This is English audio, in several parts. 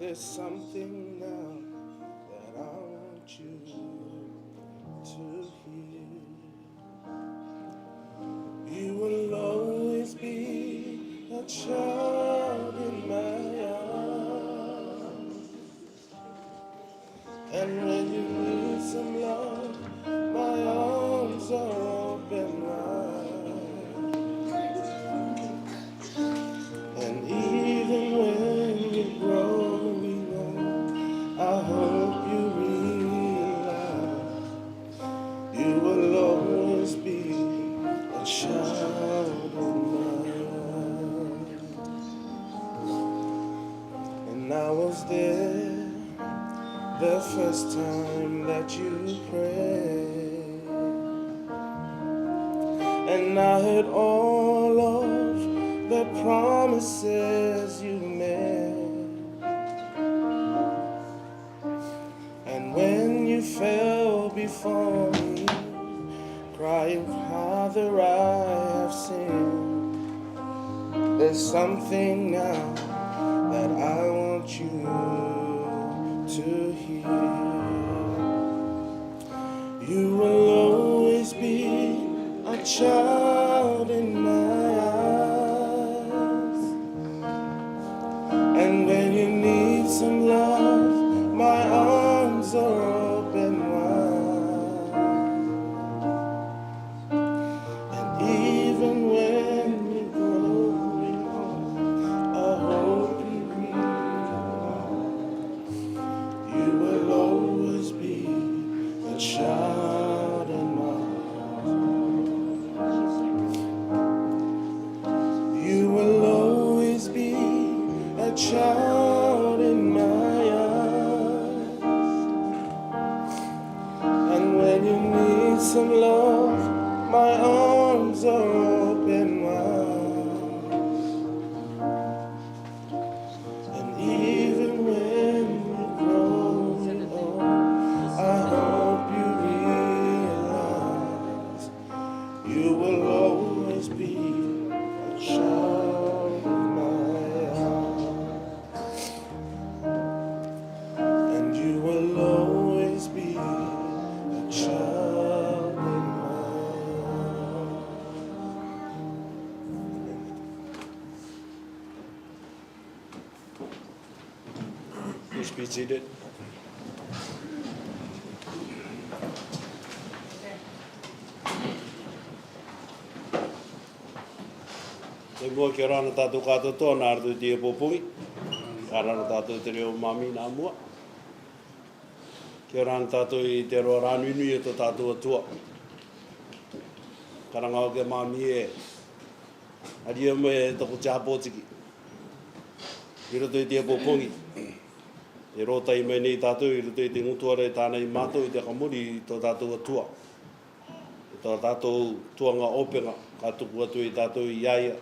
There's something now that I want you to hear. You will always be a child in my arms. And when you need some love, my arms are open wide. And even when you're growing old, I hope you realize you will always be a child of mine. And I was there the first time that you prayed, and I heard all of the promises you made. And when you fell before me, crying, Father, I have sinned, there's something now that I want you to hear. You will always be a child in my eyes. And when you need some love, my arms are open wide. And even when you're growing old, I hope you realize you will always be a child in my arms. You will always be a child in my arms. And when you need some love, my arms are open wide. And even when you're growing old, I hope you realize you will always be a child in my arms. And you will always be a child in my arms. Please be seated. E mua ki rana tātou kātou toa nā ratu te e popongi. Ka rana tātou te reo mami nā mua. Ki rana tātou i te roa rānuinui e tō tātou atua. Ka ranga o ke mami e aria mo e toko te hapōtiki. I roto i te e popongi. E rota i mai nei tātou i roto i te ngutuare tāna i mātou i te kamuri i tō tātou atua. I tō tātou tuanga openga ka tuku atu i tātou i iaia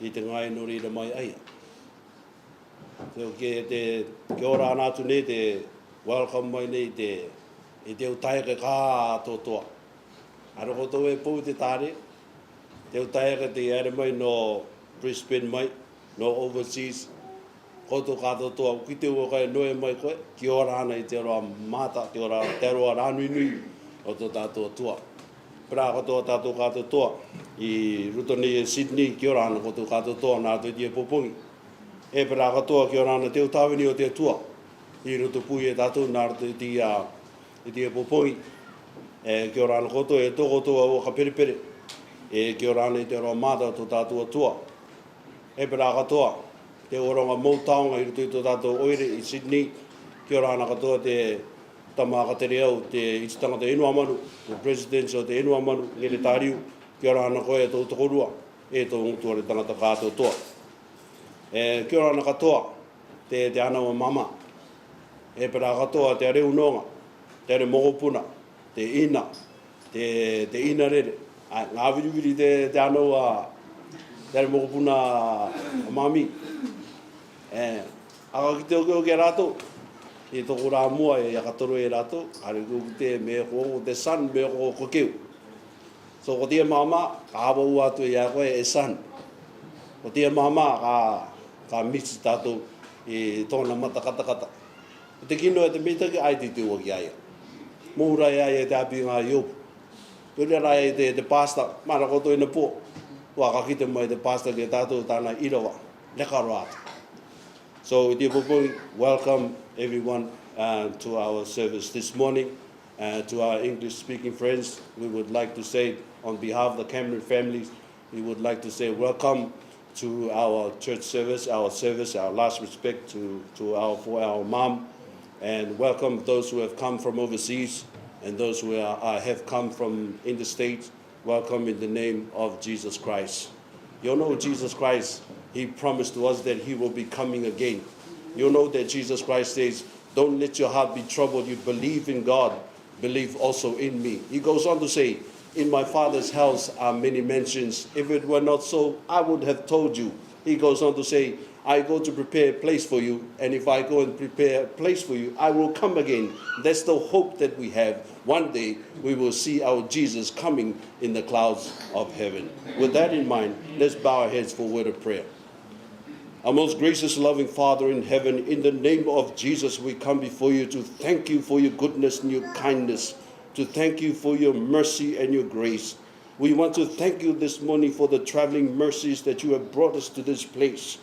i te ngai nori i mai aia. Ke ora anātu nei te welcome mai nei i te utaika kā tō toa. Ara koto e pou te tāre, te utaika te ere mai no Brisbane mai, no overseas, koto kātou toa, ki te ua kai noe mai koe, ki ora ana i te roa mata, te roa rānuinui o tō tātou toa. Pera koto tātou kātou toa, i ruto nei e Sydney, ki ora ana koto kātou toa nā tō te popongi. E pera katoa ki ora ana te utawini o te tua, i ruto pui e tātou nā ruto i te popongi. Ki ora ana koto e toko toa o ka peripere, ki ora ana i te roa mata o tō tātou atua. E pera katoa, te oronga Moutaonga i ruto i tō tātou oire i Sydney, ki ora ana katoa te tamakatere au te ititanga te inua manu, te presidents o te inua manu, ngere tāriu, ki ora ana koe e tō tokorua, e tō ngutuare tangata kātou toa. Ki ora ana katoa, te anawa mama, e pera katoa te areu nonga, te are mogopuna, te ina rere, ngā viriwiri te anawa, te are mogopuna mami. Aka ki te o ke rātou, i toko rā mua e akatoro e rātou, are kuku te me ko te san, me ko kokeu. So ko tia mama, ka hawa ua atu e a koe e san. Ko tia mama, ka misi tātou tōna mata kata. Te kino e te mita ki ai te tua ki aia. Mūra e ai e te api ngā iopu. Pere rai e te pasta, mana koto ina pō. Wa ka kite mai te pasta ki tātou tāna irawa. Leka roata. So, welcome everyone to our service this morning. To our English-speaking friends, we would like to say, on behalf of the Cameron families, we would like to say welcome to our church service, our last respect for our mom, and welcome those who have come from overseas and those who have come from in the States. Welcome in the name of Jesus Christ. You know Jesus Christ, he promised to us that he will be coming again. You know that Jesus Christ says, don't let your heart be troubled. You believe in God, believe also in me. He goes on to say, in my Father's house are many mansions. If it were not so, I would have told you. He goes on to say, I go to prepare a place for you, and if I go and prepare a place for you, I will come again. That's the hope that we have. One day we will see our Jesus coming in the clouds of heaven. With that in mind, let's bow our heads for a word of prayer. Our most gracious, loving Father in heaven, in the name of Jesus, we come before you to thank you for your goodness and your kindness, to thank you for your mercy and your grace. We want to thank you this morning for the traveling mercies that you have brought us to this place.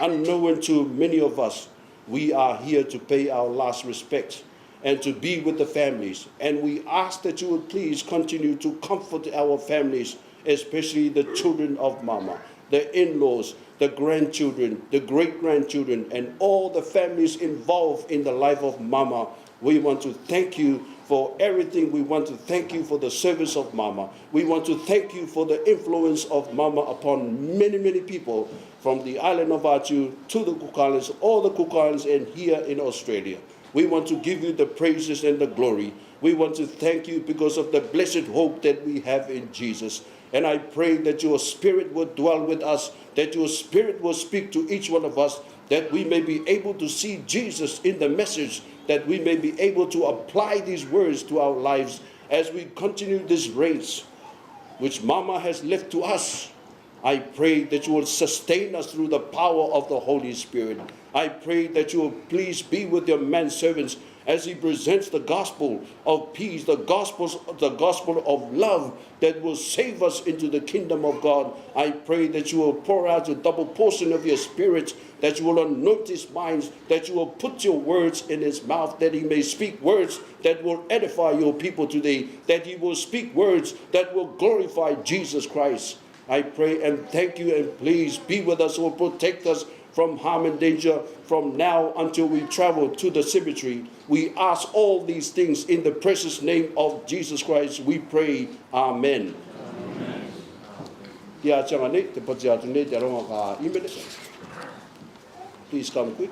Unknown to many of us, we are here to pay our last respects and to be with the families. And we ask that you would please continue to comfort our families, especially the children of Mama, the in-laws, the grandchildren, the great-grandchildren, and all the families involved in the life of Mama. We want to thank you for everything. We want to thank you for the service of Mama. We want to thank you for the influence of Mama upon many, many people from the island of Attu to the Cook Islands, all the Cook Islands, and here in Australia. We want to give you the praises and the glory. We want to thank you because of the blessed hope that we have in Jesus. And I pray that your Spirit will dwell with us, that your Spirit will speak to each one of us, that we may be able to see Jesus in the message, that we may be able to apply these words to our lives as we continue this race, which Mama has left to us. I pray that you will sustain us through the power of the Holy Spirit. I pray that you will please be with your manservants as he presents the gospel of peace, the gospel of love that will save us into the kingdom of God. I pray that you will pour out a double portion of your Spirit, that you will anoint his minds, that you will put your words in his mouth, that he may speak words that will edify your people today, that he will speak words that will glorify Jesus Christ. I pray and thank you, and please be with us or protect us from harm and danger from now until we travel to the cemetery. We ask all these things in the precious name of Jesus Christ. We pray. Amen. Please come quick.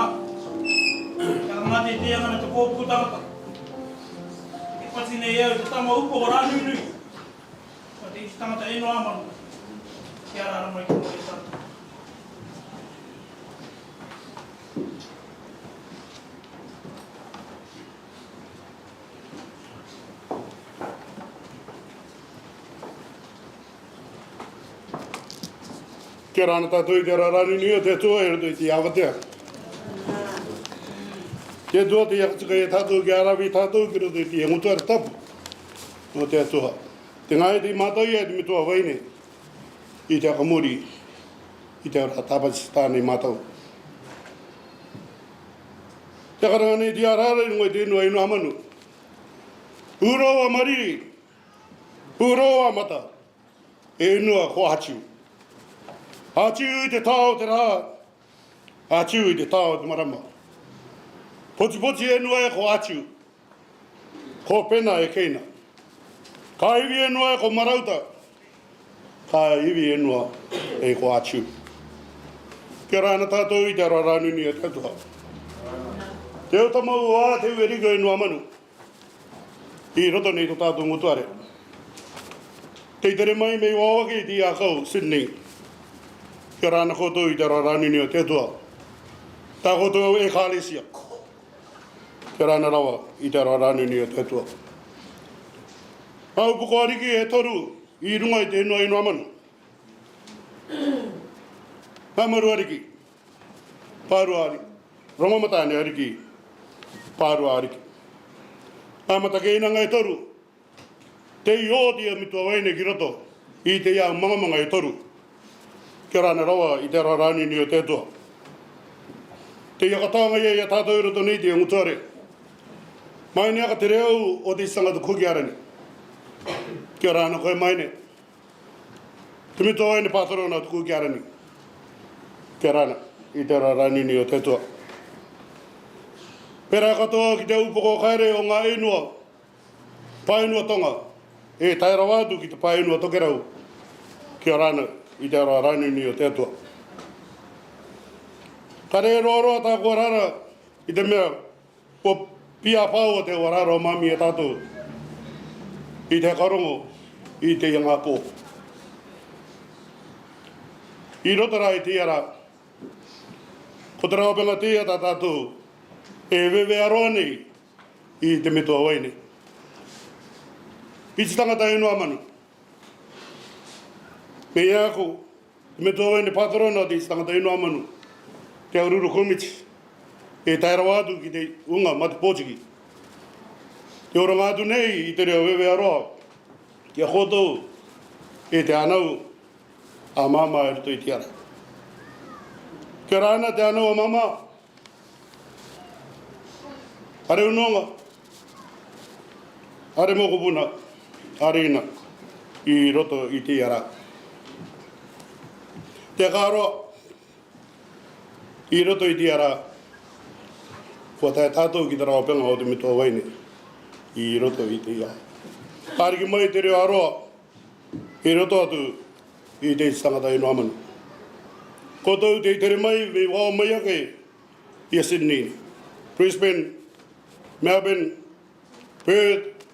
Kaka mate te anga na te pōpuku tangata. E pati nei au te tama upo o rā nui nui. Ma te isi tangata eno amanu. Kia rā mai ki mo e tata. Kia rāna tātou I te rārani ni o te tua e roto I te awatea. Te tua te akatika e tātou ki arawi tātou ki roto I te ngutuara tapu o te atoha. Te ngai te mātou ia te mitua waine I te akamuri I te ora tāpati tānei mātou. Te karanga nei te arara I ngoi te inua inu amanu. Uroa mariri, uroa mata, e inua ko hatiu. Hatiu I te tāo te rā, hatiu I te tāo te marama. Poti poti e nua e ko hatiu, ko pena e keina. Ka iwi e nua e ko marauta, ka iwi e nua e ko hatiu. Kia rāna tātou I te rārani e te atua. Te o tamau a te uerika e nua manu, I roto nei to tātou ngutuare. Te tere mai mei wawake I te akau Sydney. Kia rāna koutou I te rārani o te atua. Tā koutou e kālesia. Kia rāna rawa I te rārani o te atua. Au puko ariki e toru I runga I te inua inua manu. Hamaru ariki. Pārua ariki. Rongomatane ariki. Pārua ariki. Amata ke inanga e toru. Te I o tia mitua waine ki roto. I te ia mangamanga e toru. Kia rāna rawa I te rārani ni o te atua. Te iakatanga ia ia tātou I roto nei te ngutuare. Mai ni aka te reo o te isanga tu kuki arani. Kia rāna koe maine. Te mitua waine pātorona tu kuki arani. Kia rāna I te rārani ni o te atua. Pera katoa ki te upoko kaere o ngā inua, painua tonga, e taira wātu ki te painua tokerau, kia rāna I te rārani ni o te atua. Kare roa tā kua rara I te mea, o pia pāua te warara o mami e tātou, I te karongo, I te ianga pō. I rotara I te iara, ko te raopenga te ia tā tātou, e wewe aroa nei I te mitua waine. I te tangata inua manu. Me ia ako, te mitua waine pātorona te tangata inua manu. Te aururu komiti. E taira wātu ki te unga mati pōtiki. Te ora ngātu nei I te reo wewe aroa. Kia koutou e te anau a mama e ruto I te ara. Kia rāna te anau a mama. Are unonga, are mokopuna, are ina, I roto I te iara. Te kāroa, I roto I te iara, kua tae tātou ki te rawapenga o te mitua waine, I roto I te iara. Kāriki mai te reo aroa, I roto atu I te tangata inua manu. Koutou te tere mai, me wao mai ake, I Sydney, Brisbane, Melbourne, Perth,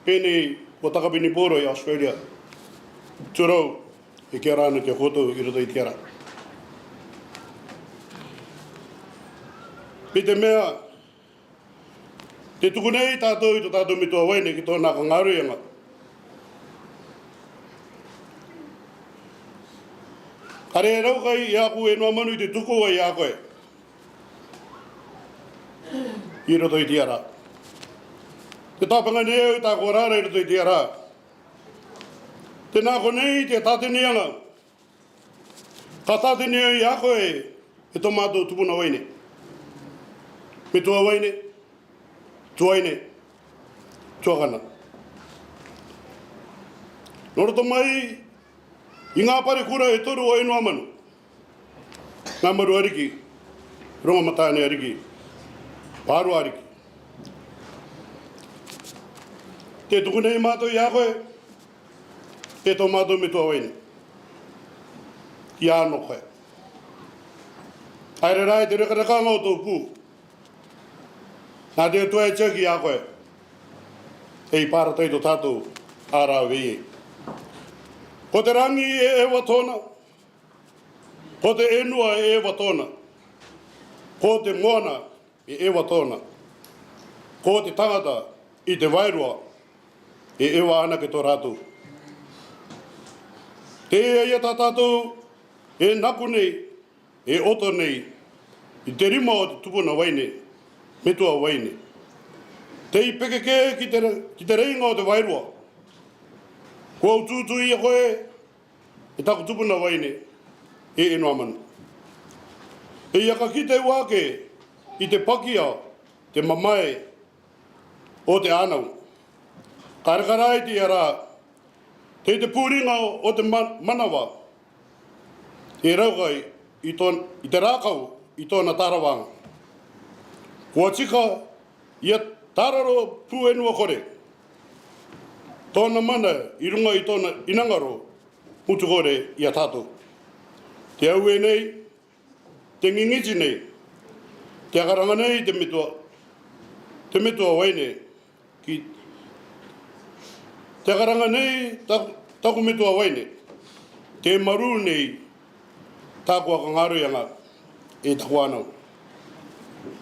pēnei o Takapini Poro I Australia. Turau, I kia rāna kia koutou I roto I te ara. Me te mea, te tuku nei tātou I to tātou mitua waine ki tōna ka ngāruianga. Kare e raukai I aku e noa manu I te tuku ai a koe. I roto I te ara. Te tāpanga nei au tā kua rāra I roto I te ara. Te nāko nei te tātenianga. Ka tātenia I a koe e tō mātou tupuna waine. Me tua waine, tuaine, tuakana. Noroto mai, I ngā pare kura e toru o inua manu. Ngā maru ariki, rongomatane ariki, pāru ariki. Te tuku nei mātou I a koe, e tō mātou me tua waine. Ki āno koe. Aere rai te reka ngau tō pū. Nā te tua e teki a koe. E i pāra tei tō tātou ārā wei. Ko te rangi e ewa tōna. Ko te enua e ewa tōna. Ko te moana e ewa tōna. Ko te tangata i te wairua e ewa ana ke tō rātou. Te ia tā tātou e naku nei, e oto nei, i te rima o te tupuna waine, me tua waine. Te i pekeke ki te reinga o te wairua. Kua utūtu i a koe, e taku tupuna waine, e enoa manu. E ia ka ki te wāke, i te pakia, te mamae, o te ānau. Karekarai te ara, te te pūringa o te manawa, e raukai i te rākau i tōna tarawanga. Kua tika ia tararo pūenua kore. Tōna mana i runga i tōna inangaro mutu kore i a tātou. Te aue nei, te ngingiti nei, te akaranga nei te metua waine. Te akaranga nei taku metua waine. Te maru nei tākua ka ngaru ianga e taku anau.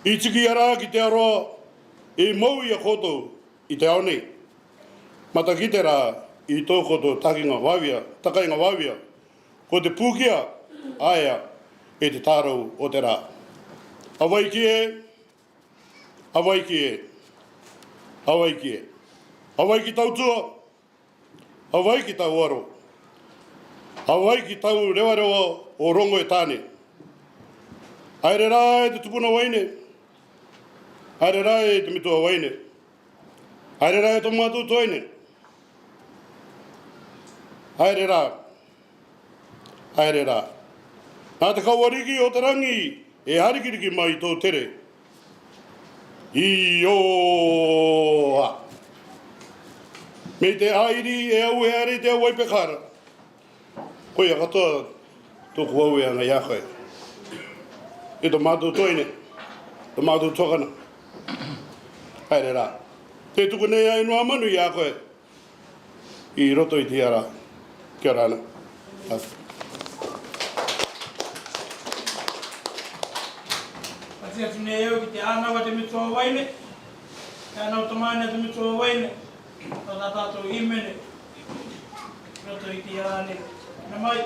I tiki ara ki te aroa e mau i a koto i te ao nei. Mata ki te rā i tō koto takinga wawia, ko te pūkia aia e te tārau o te rā. Awai ki e, awai ki e, awai ki e. Awai ki tautua, awai ki tau aro. Awai ki tau rewa o rongo e tāne. Aere rā e te tupuna waine. Aere rā e te mitua waine. Aere rā e tō mātou toine. Aere rā. Aere rā. Nā te kawariki o te rangi e harikiriki mai tō tere. Ioha. Me te airi e au e are te au pekara. Koe a katoa tōku au e anga i akoe. E tō mātou toine, tō mātou tokana. Haere rā. Te tuku nei ai noa manu i akoe. I roto i te ara. Kia rāna. Pati atu nei au ki te ānawa te mitua waine. Te ānau tamaina te mitua waine. Tō tā tātou imene. Roto i te ara nei. Nā mai.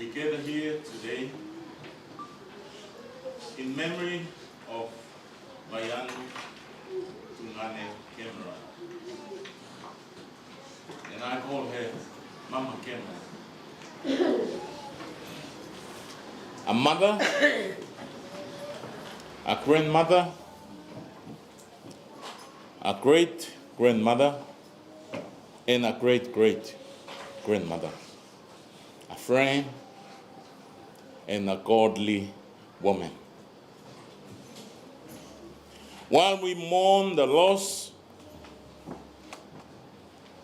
we gather here today in memory of Mayan Tungane Cameron. And I call her Mama Cameron. A mother, a grandmother, a great-grandmother, and a great-great-grandmother. A friend and a godly woman. While we mourn the loss,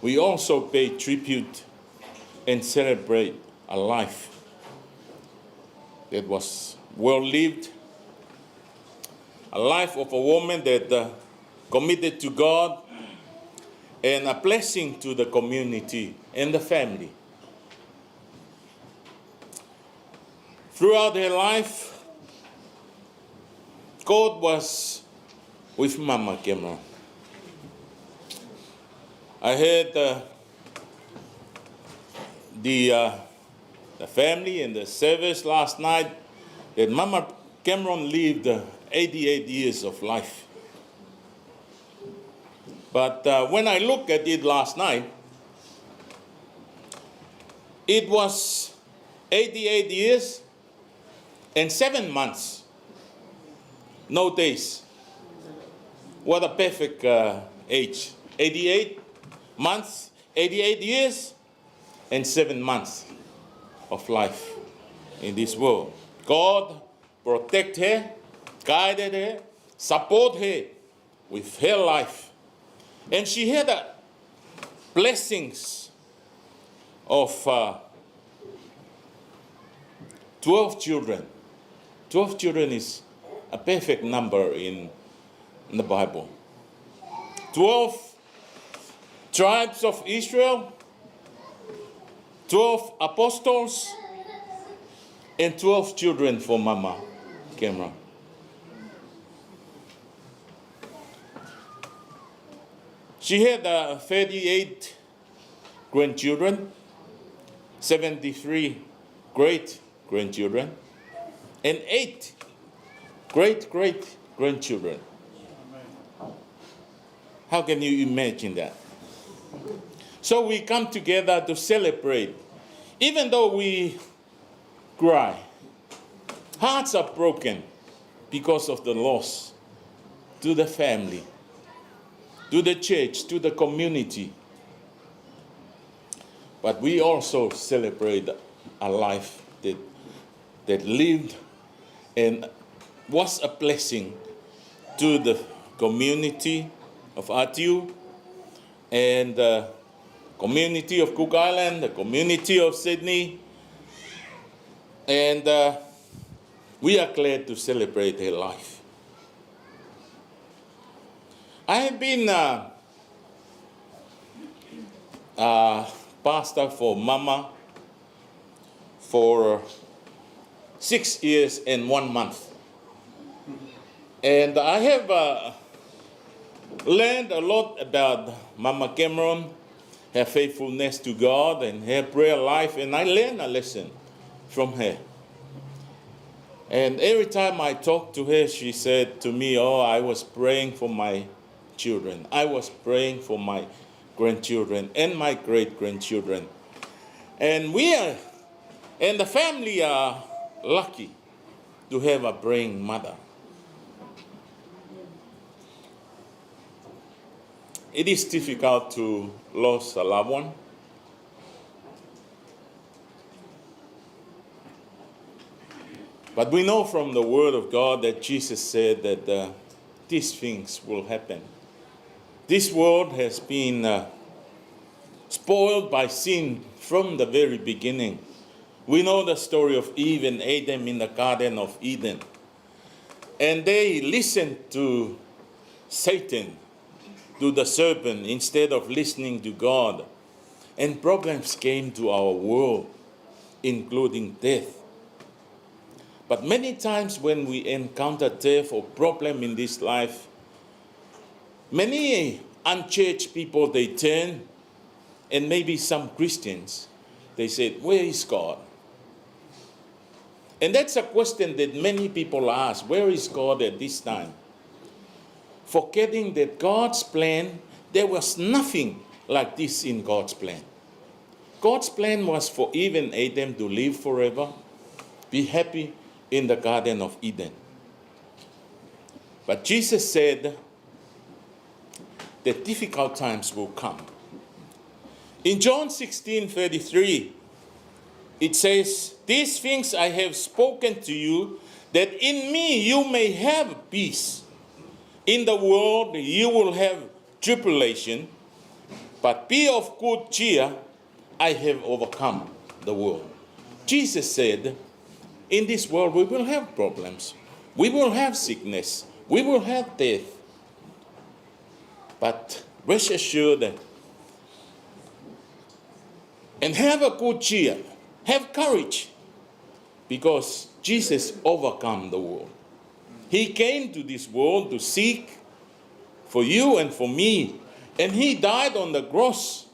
we also pay tribute and celebrate a life that was well lived, a life of a woman that committed to God and a blessing to the community and the family. Throughout her life, God was with Mama Cameron. I heard the family and the service last night that Mama Cameron lived 88 years of life. But when I looked at it last night, it was 88 years and 7 months, no days. What a perfect age. 88 months, 88 years, and 7 months of life in this world. God protected her, guided her, supported her with her life. And she had blessings of 12 children. 12 children is a perfect number in the Bible. 12 tribes of Israel, 12 apostles, and 12 children for Mama Cameron. She had 38 grandchildren, 73 great-grandchildren, and 8 great-great-grandchildren. How can you imagine that? So we come together to celebrate. Even though we cry, hearts are broken because of the loss to the family, to the church, to the community. But we also celebrate a life that lived and was a blessing to the community of Atiu and the community of Cook Island, the community of Sydney. And we are glad to celebrate her life. I have been pastor for Mama for 6 years and 1 month. And I have learned a lot about Mama Cameron, her faithfulness to God and her prayer life, and I learned a lesson from her. And every time I talked to her, she said to me, "Oh, I was praying for my children. I was praying for my grandchildren and my great-grandchildren." And the family are lucky to have a praying mother. It is difficult to lose a loved one. But we know from the Word of God that Jesus said that these things will happen. This world has been spoiled by sin from the very beginning. We know the story of Eve and Adam in the Garden of Eden. And they listened to Satan, to the serpent, instead of listening to God. And problems came to our world, including death. But many times when we encounter death or problem in this life, many unchurched people, they turn, and maybe some Christians, they say, "Where is God? And that's a question that many people ask. Where is God at this time? Forgetting that God's plan, there was nothing like this in God's plan. God's plan was for Eve and Adam to live forever, be happy in the Garden of Eden. But Jesus said that difficult times will come. In John 16:33, it says, "These things I have spoken to you, that in me you may have peace. In the world you will have tribulation, but be of good cheer, I have overcome the world." Jesus said, in this world we will have problems. We will have sickness. We will have death. But rest assured and have a good cheer. Have courage, because Jesus overcome the world. He came to this world to seek for you and for me, and he died on the cross.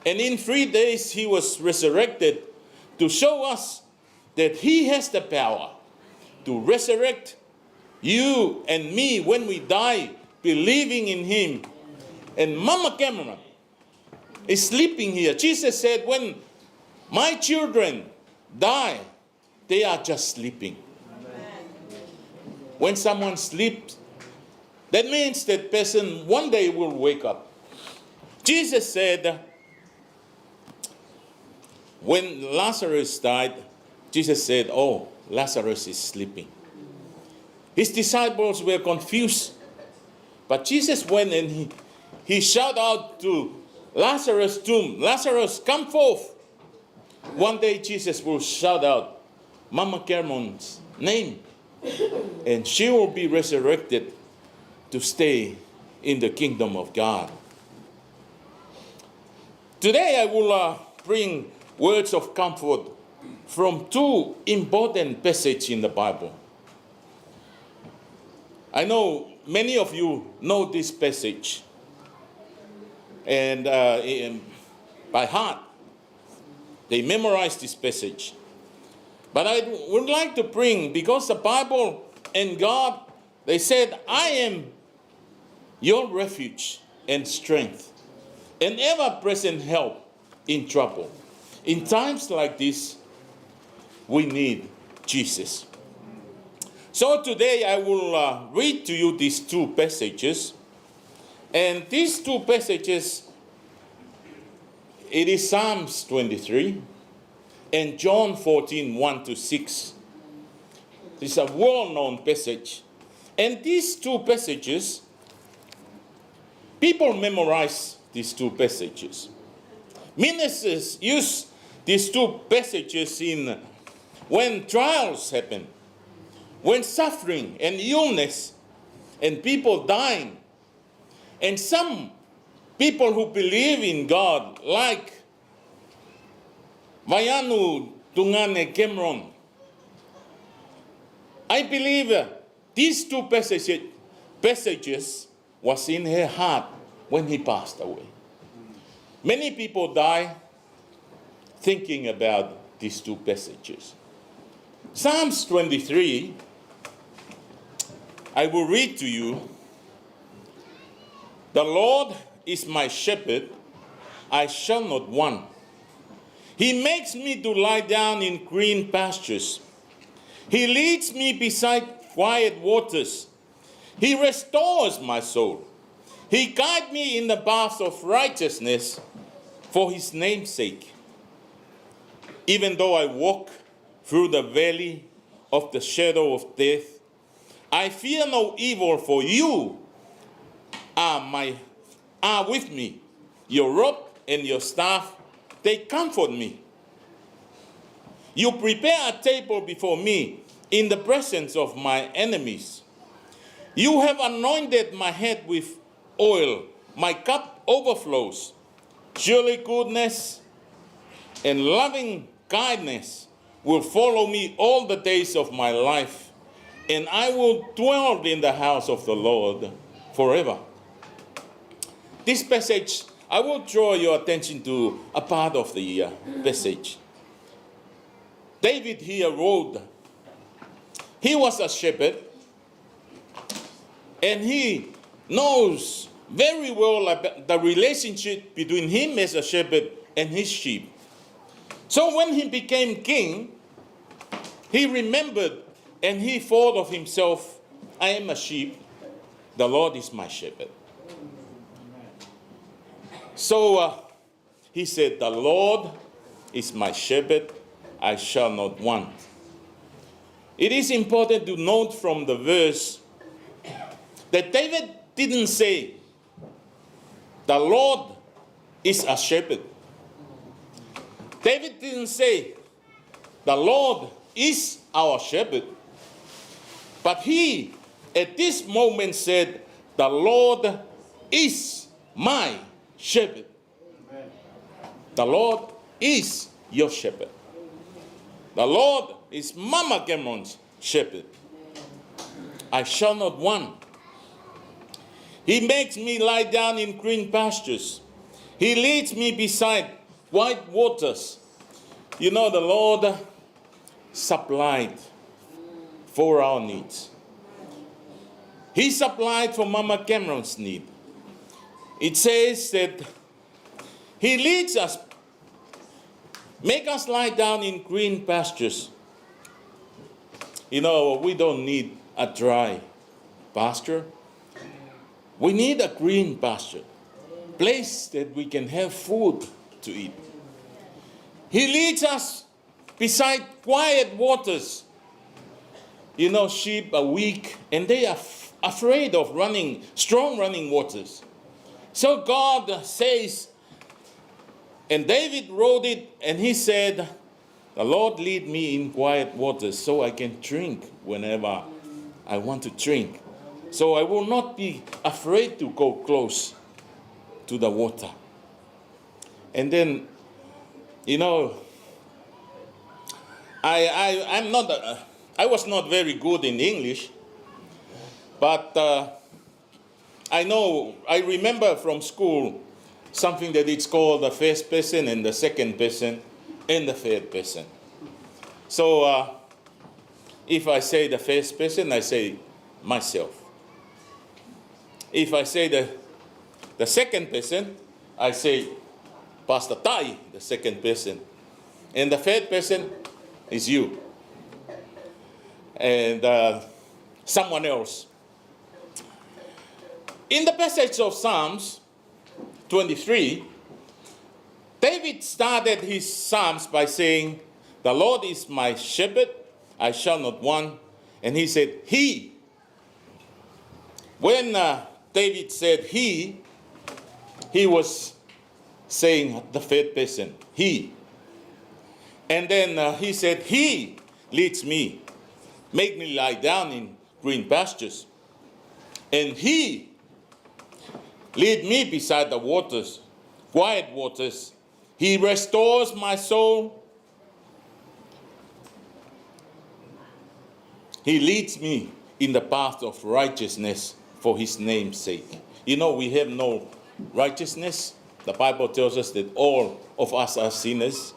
And in 3 days he was resurrected to show us that he has the power to resurrect you and me when we die believing in him. And Mama Cameron is sleeping here. Jesus said, when my children die, they are just sleeping. Amen. When someone sleeps, that means that person one day will wake up. Jesus said, when Lazarus died, Jesus said, "Oh, Lazarus is sleeping." His disciples were confused. But Jesus went and he shouted out to Lazarus' tomb, "Lazarus, come forth." One day Jesus will shout out Mama Cameron's name, and she will be resurrected to stay in the kingdom of God. Today I will bring words of comfort from two important passages in the Bible. I know many of you know this passage and by heart. They memorize this passage. But I would like to bring, because the Bible and God, they said, "I am your refuge and strength, and ever-present help in trouble." In times like this, we need Jesus. So today I will read to you these two passages. And these two passages, it is Psalms 23 and John 14, 1-6. This is a well-known passage. And these two passages, people memorize these two passages. Ministers use these two passages in when trials happen, when suffering and illness and people dying. And some people who believe in God, like Vaianu Tungane Cameron, I believe these two passages was in her heart when he passed away. Many people die thinking about these two passages. Psalms 23, I will read to you. "The Lord is my shepherd, I shall not want. He makes me to lie down in green pastures. He leads me beside quiet waters. He restores my soul. He guides me in the paths of righteousness for his name's sake. Even though I walk through the valley of the shadow of death, I fear no evil, for you are with me. Your rod and your staff, they comfort me. You prepare a table before me in the presence of my enemies. You have anointed my head with oil. My cup overflows. Surely goodness and loving kindness will follow me all the days of my life, and I will dwell in the house of the Lord forever." This passage, I will draw your attention to a part of the passage. David here wrote He was a shepherd, and he knows very well about the relationship between him as a shepherd and his sheep. So when he became king, he remembered and he thought of himself, I am a sheep, the Lord is my shepherd. So he said, the Lord is my shepherd, I shall not want. It is important to note from the verse that David didn't say, the Lord is a shepherd. David didn't say, the Lord is our shepherd. But he, at this moment, said, the Lord is my shepherd. The Lord is your shepherd. The Lord is Mama Cameron's shepherd. I shall not want. He makes me lie down in green pastures. He leads me beside white waters. You know, the Lord supplied for our needs. He supplied for Mama Cameron's need. It says that he leads us, make us lie down in green pastures. You know, we don't need a dry pasture. We need a green pasture, place that we can have food to eat. He leads us beside quiet waters. You know, sheep are weak and they are afraid of strong running waters. So God says, and David wrote it, and he said, the Lord lead me in quiet waters so I can drink whenever I want to drink. So I will not be afraid to go close to the water. And then, you know, I was not very good in English, but I remember from school something that it's called the first person and the second person and the third person. So if I say the first person, I say myself. If I say the second person, I say Pastor Tai, the second person. And the third person is you. And someone else. In the passage of Psalms 23, David started his Psalms by saying, the Lord is my shepherd, I shall not want. And he said, he. When David said he was saying the third person, he. And then he said, he leads me, make me lie down in green pastures. And he lead me beside the waters, quiet waters. He restores my soul. He leads me in the path of righteousness for his name's sake. You know, we have no righteousness. The Bible tells us that all of us are sinners.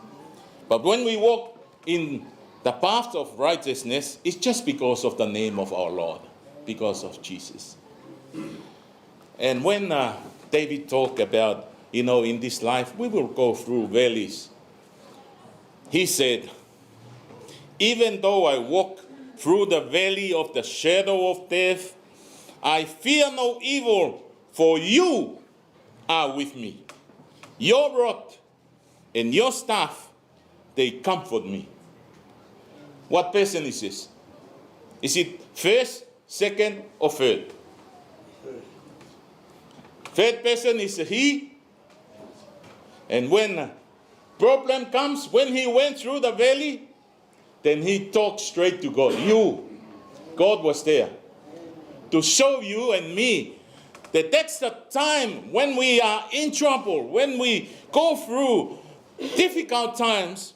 But when we walk in the path of righteousness, it's just because of the name of our Lord, because of Jesus. And when David talked about, you know, in this life, we will go through valleys. He said, even though I walk through the valley of the shadow of death, I fear no evil, for you are with me. Your rod and your staff, they comfort me. What person is this? Is it first, second, or third? Third person is he. And when problem comes, when he went through the valley, then he talked straight to God. God was there to show you and me that that's the time when we are in trouble, when we go through difficult times,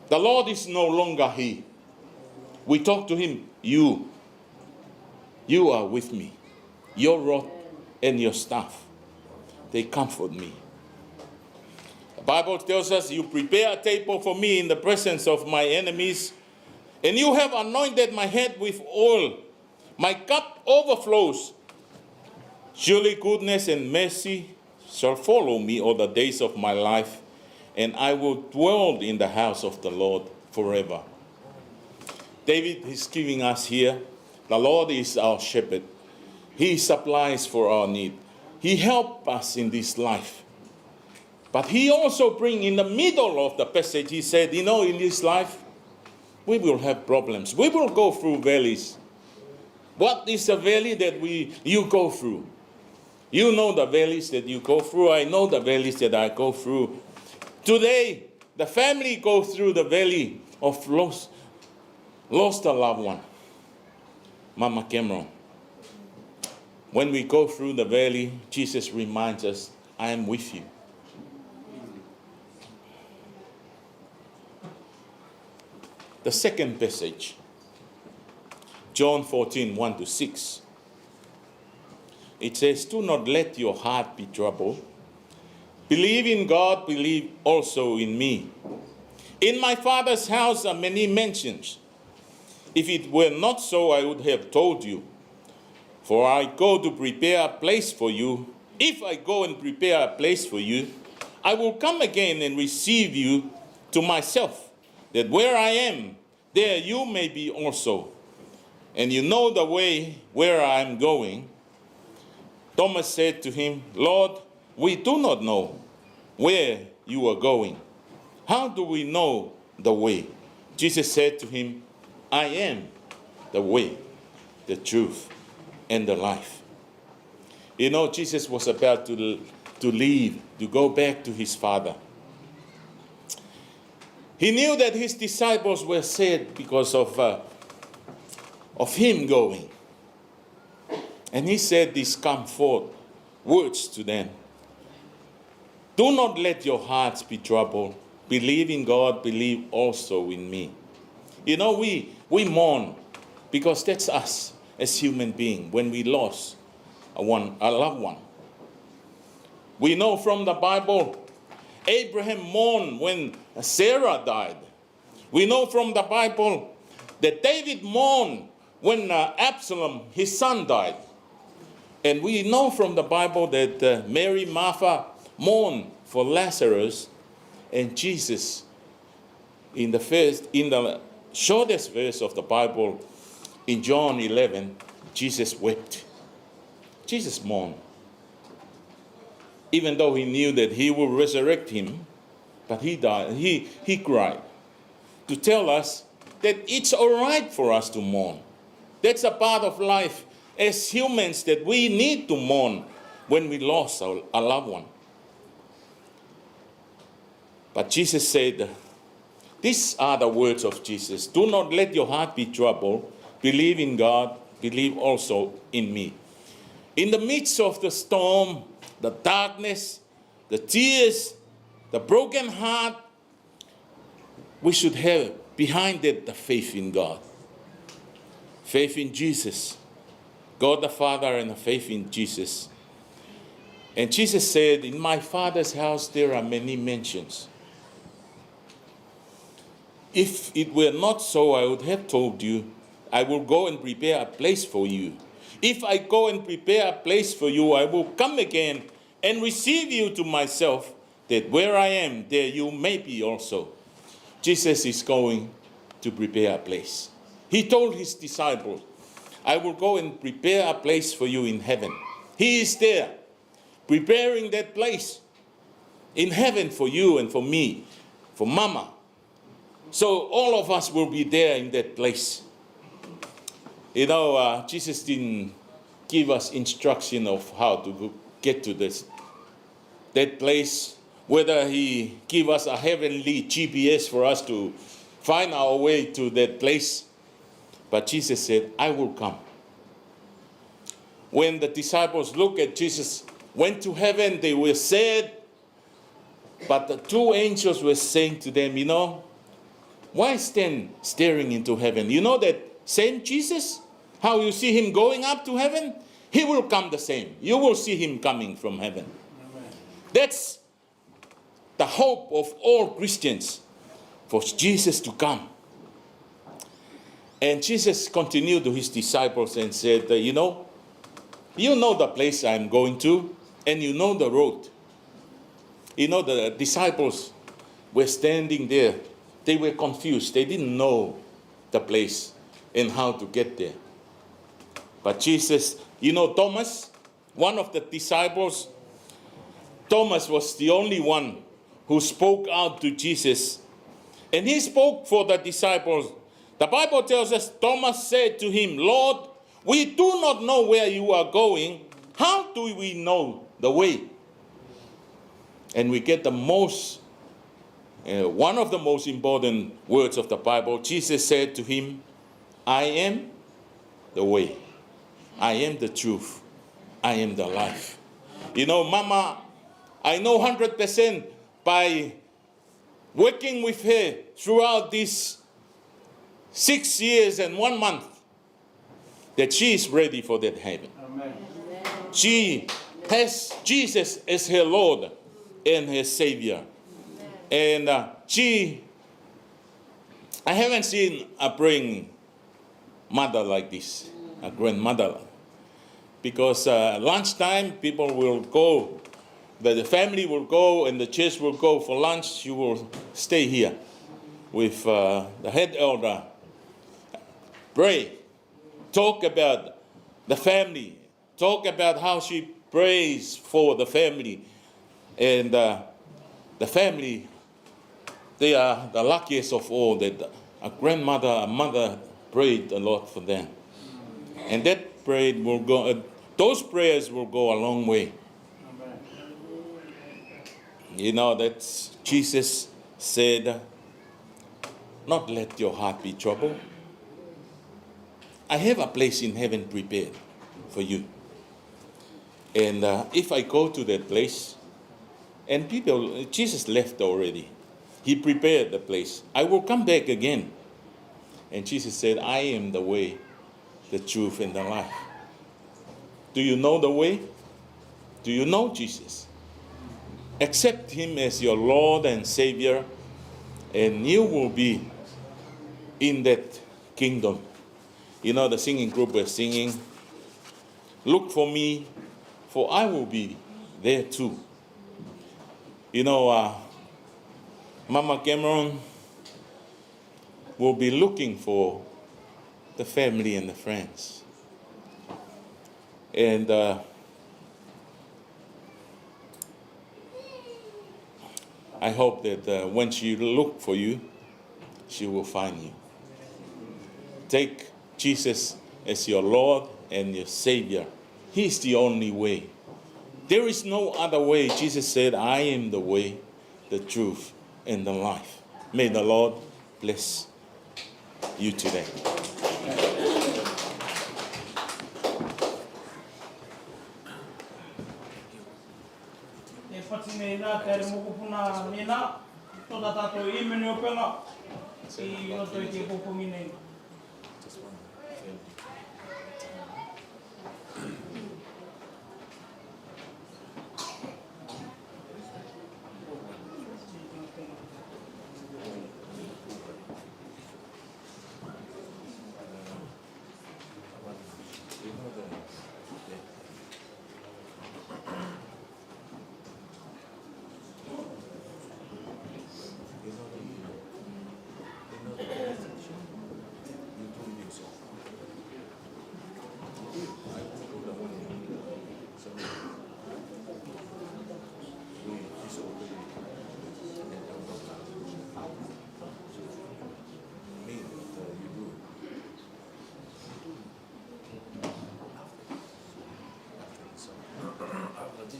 the Lord is no longer he. We talk to him, you are with me. Your rod and your staff, they comfort me. The Bible tells us, you prepare a table for me in the presence of my enemies, And you have anointed my head with oil. My cup overflows. Surely goodness and mercy shall follow me all the days of my life, and I will dwell in the house of the Lord forever. David is giving us here, the Lord is our shepherd. He supplies for our need. He helps us in this life. But he also brings in the middle of the passage, he said, in this life, we will have problems. We will go through valleys. What is the valley that you go through? You know the valleys that you go through. I know the valleys that I go through. Today, the family goes through the valley of lost a loved one. Mama Cameron. When we go through the valley, Jesus reminds us, I am with you. The second passage, John 14, 1-6. It says, do not let your heart be troubled. Believe in God, believe also in me. In my Father's house are many mansions. If it were not so, I would have told you. For I go to prepare a place for you. If I go and prepare a place for you, I will come again and receive you to myself, that where I am, there you may be also. And you know the way where I am going. Thomas said to him, Lord, we do not know where you are going. How do we know the way? Jesus said to him, I am the way, the truth, and the life. Jesus was about to leave, to go back to his Father. He knew that his disciples were sad because of him going. And he said these comfort words to them. Do not let your hearts be troubled. Believe in God, believe also in me. We mourn because that's us as human beings when we lost a loved one. We know from the Bible, Abraham mourned when Sarah died. We know from the Bible that David mourned when Absalom, his son, died. And we know from the Bible that Mary, Martha mourned for Lazarus, and Jesus, in the shortest verse of the Bible, in John 11, Jesus wept. Jesus mourned. Even though he knew that he will resurrect him, but he died. He cried to tell us that it's all right for us to mourn. That's a part of life as humans, that we need to mourn when we lost a loved one. But Jesus said, these are the words of Jesus. Do not let your heart be troubled. Believe in God. Believe also in me. In the midst of the storm, the darkness, the tears, the broken heart, we should have behind it the faith in God. Faith in Jesus. God the Father and the faith in Jesus. And Jesus said, in my Father's house there are many mansions. If it were not so, I would have told you, I will go and prepare a place for you. If I go and prepare a place for you, I will come again and receive you to myself, that where I am, there you may be also. Jesus is going to prepare a place. He told his disciples, I will go and prepare a place for you in heaven. He is there, preparing that place in heaven for you and for me, for Mama. So all of us will be there in that place. Jesus didn't give us instruction of how to get to that place, whether he give us a heavenly GPS for us to find our way to that place. But Jesus said, I will come. When the disciples looked at Jesus, went to heaven, they were sad. But the two angels were saying to them, why stand staring into heaven? You know that same Jesus, how you see him going up to heaven? He will come the same. You will see him coming from heaven. Amen. That's the hope of all Christians, for Jesus to come. And Jesus continued to his disciples and said, you know the place I'm going to, and you know the road. You know, the disciples were standing there. They were confused. They didn't know the place and how to get there. But Jesus, Thomas, one of the disciples, Thomas was the only one who spoke out to Jesus. And he spoke for the disciples. The Bible tells us Thomas said to him, Lord, we do not know where you are going. How do we know the way? And we get one of the most important words of the Bible. Jesus said to him, I am the way. I am the truth. I am the life. Mama, I know 100% by working with her throughout these 6 years and 1 month that she is ready for that heaven. Amen. She has Jesus as her Lord and her Savior. And I haven't seen a praying mother like this, a grandmother. Because lunchtime, people will go, the family will go and the church will go for lunch. You will stay here with the head elder. Pray. Talk about the family. Talk about how she prays for the family. And the family, they are the luckiest of all that a grandmother, a mother prayed a lot for them. And that prayer will go, those prayers will go a long way. That Jesus said, not let your heart be troubled. I have a place in heaven prepared for you. And if I go to that place, and Jesus left already. He prepared the place. I will come back again. And Jesus said, I am the way, the truth, and the life. Do you know the way? Do you know Jesus? Accept him as your Lord and Savior, and you will be in that kingdom. The singing group was singing, look for me, for I will be there too. Mama Cameron will be looking for the family and the friends. And I hope that when she look for you, she will find you. Take Jesus as your Lord and your Savior. He's the only way. There is no other way. Jesus said, I am the way, the truth, and the life. May the Lord bless you today. E whati nei nā, te are mokopuna nena, tō tātou I mene o penga, I roto I te popongi nei.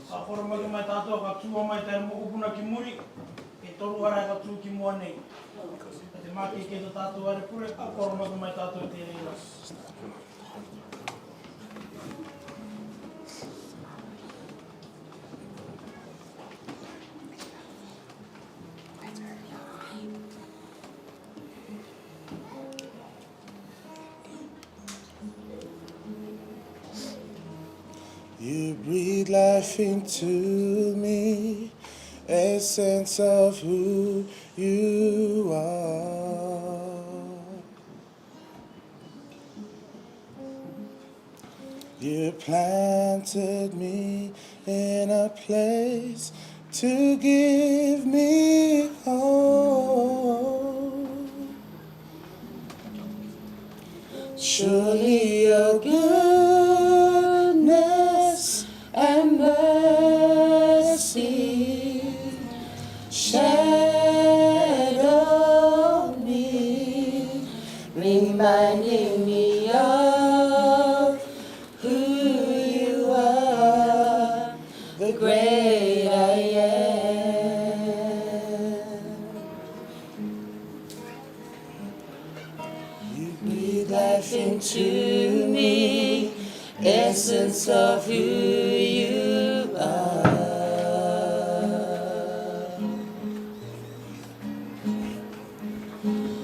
A koro mai mai tātou ka tua mai te mokopuna ki muri, e toru arai ka tū ki mua nei. Te maki ke to tātou are pure, a koro mai tātou te reira. You breathe life into me, essence of who you are. You planted me in a place to give me hope. Surely your goodness and mercy shadow me, reminding me of who you are, the great I am. You breathe life into me, essence of who you are.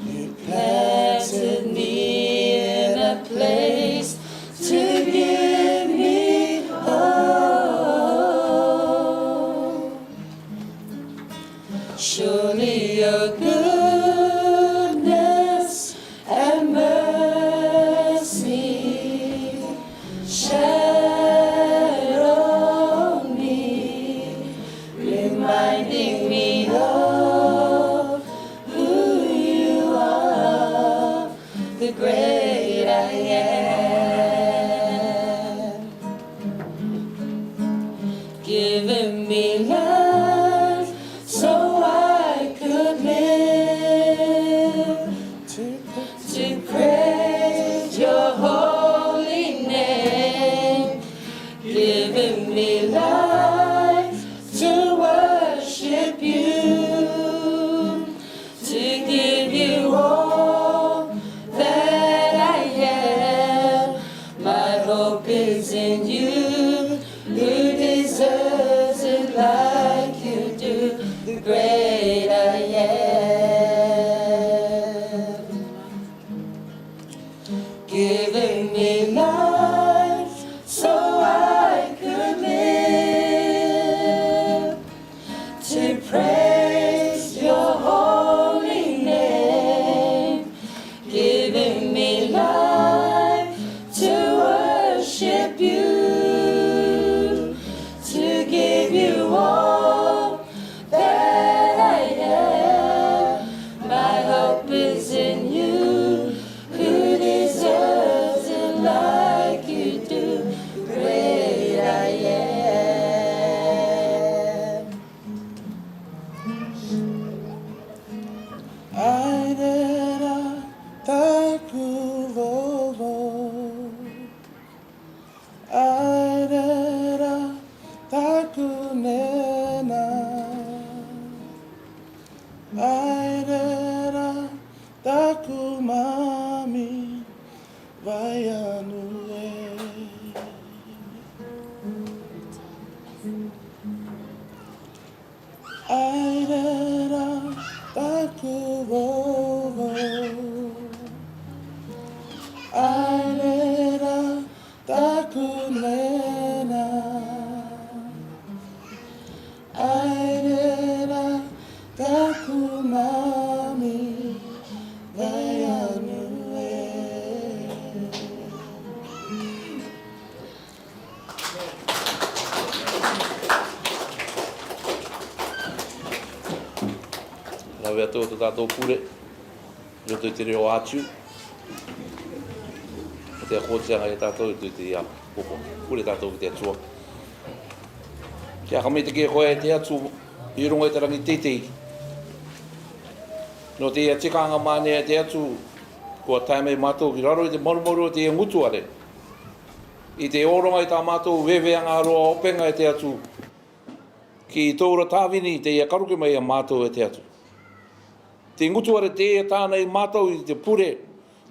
You planted me in a place to give me hope. Surely your goodness and mercy shadow me, reminding me of who you are, the great I am. Giving me life so I could live to praise your holy name. Giving me life to worship you, to give you all that I am. My hope is in you, who deserves it like you do, the great I am. Giving me life so I could live to praise your holy name. Giving me life to worship you, to give you all that I am. My hope is in you, who deserves it like you do, great I am. Airera takuvovo, airera takunena, airera takumami vayanue. Airera takuvovo, airera takunena, airera takumami vayanue. Rawe ato to tātou kure, roto i te reo ātiu. Te akōtianga e tātou i te ia poko. Kure tātou ki te atua. Kia kamei te kia koe te atu, i runga i te rangi tetei. No te ia tikanga mānea te atu, kua taimei mātou ki raro i te morumoru o te ngutu are. I te oronga i tā mātou weweanga aroa openga e te atu. Ki tōra tāwini te ia karuke mai a mātou e te atu. Te ngutu are te e tānei mātou i te pure,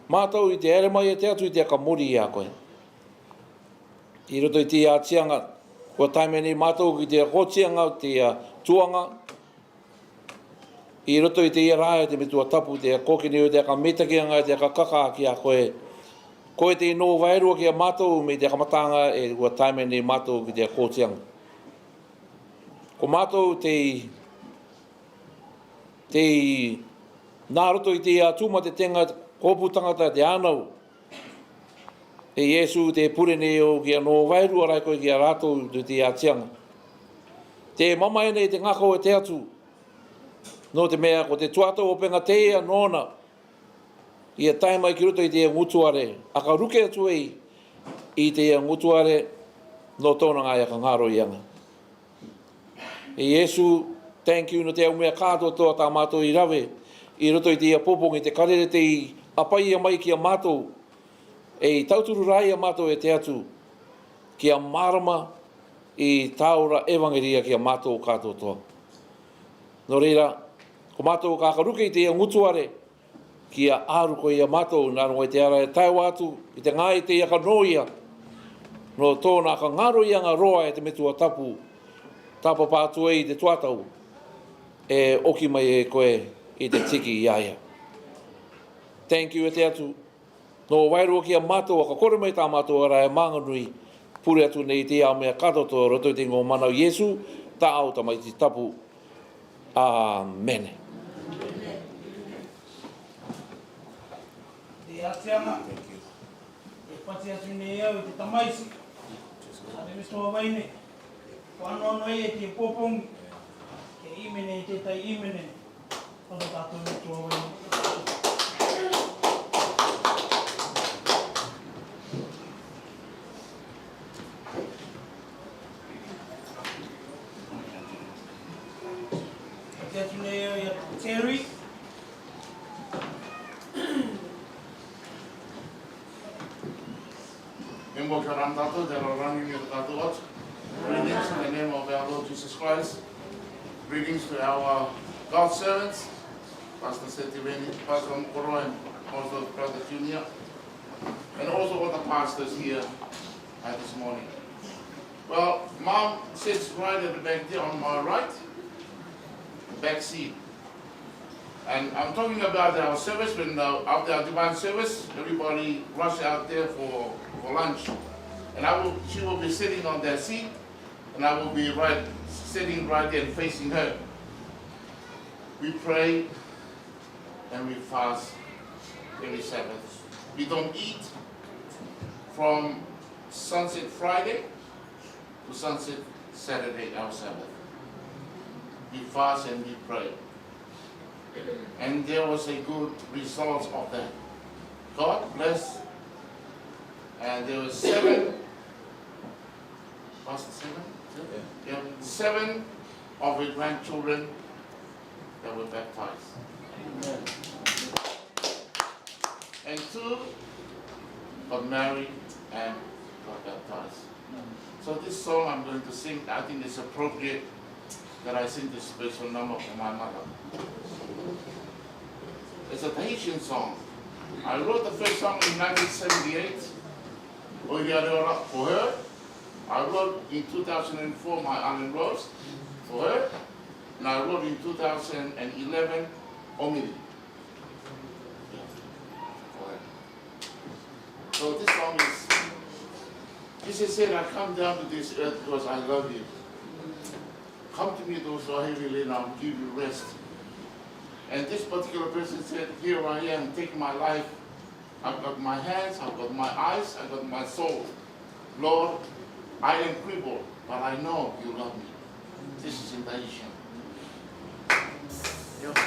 mātou i te ere mai e te atu i te akamori i a koe. I roto i te ātianga, kua taimeni mātou ki te akotianga, te tuanga. I roto i te irae te metua tapu, te kokini o te akametakianga, te akakaka ki a koe. Koe te ino vairua ki a mātou me te akamatanga e kua taimeni mātou ki te akotianga. Ko mātou te nā roto i te tūma te tenga kōpu tangata te ānau. E E Iesu te purene o kia no wairu arai koe kia rātou tu te atianga. Te mama ene te ngako e te atu. No te mea ko te tuato o penga teia nona. Ia tae mai ki roto i te ngutuare. Aka ruke atu ei i te ngutuare no tōna ngai aka ngaro ianga. E Iesu, thank you no te au mea kātoa toa tā mātou i rawe. I roto i te popongi te karere te i apai ia mai ki a mātou. E tauturu rai a mātou e te atu. Ki a marama i taura evangeria ki a mātou kātoa toa. No reira, ko mātou kākaruke i te ngutuare. Ki a āruko i a mātou, nā rongo i te ara e tae wātu, i te ngai te iaka noia. No tōna ka ngaro ianga roa e te metua tapu. Tapa pātu e i te tuatau. E oki mai e koe i te tiki iaia. Thank you e te atu. No wairua ki a mātou, ka kore mai tā mātou ara e mānganui. Pure atu nei te a mea katoto roto i te ngō manau Iesu. Tā au ta mai te tapu. Amen. Te atianga. E pati atu nei au i te tamaisi. A te mistoa waine. Ko anono e te popongi. Ke imene i te tai imene. Kono tātou mistoa waine. Te atu nei au i a Terry. Embo karam tato, there are running your tato watch. Greetings in the name of our Lord Jesus Christ. Greetings to our God servants, Pastor Setiveni, Pastor Mkoro, and also Brother Junior, and also all the pastors here this morning. Well, Mom sits right at the back there on my right, the back seat. And I'm talking about our service, when after our divine service, everybody rush out there for lunch. And she will be sitting on that seat, and I will be sitting right there facing her. We pray and we fast every Sabbath. We don't eat from sunset Friday to sunset Saturday, our Sabbath. We fast and we pray. And there was a good result of that. God bless. And there were 7, was it 7? Yeah. 7 of her grandchildren that were baptized. Amen. And 2 got married and got baptized. So this song I'm going to sing, I think it's appropriate that I sing this special number for my mother. It's a Tahitian song. I wrote the first song in 1978. For her. I wrote in 2004 my Island Rose for her. And I wrote in 2011 Omili. For her. So this song is, Jesus said, I come down to this earth because I love you. Come to me those who are heavy laden, I'll give you rest. And this particular person said, here I am, take my life. I've got my hands, I've got my eyes, I've got my soul. Lord, I am crippled, but I know you love me. This is in Tahitian. Yep.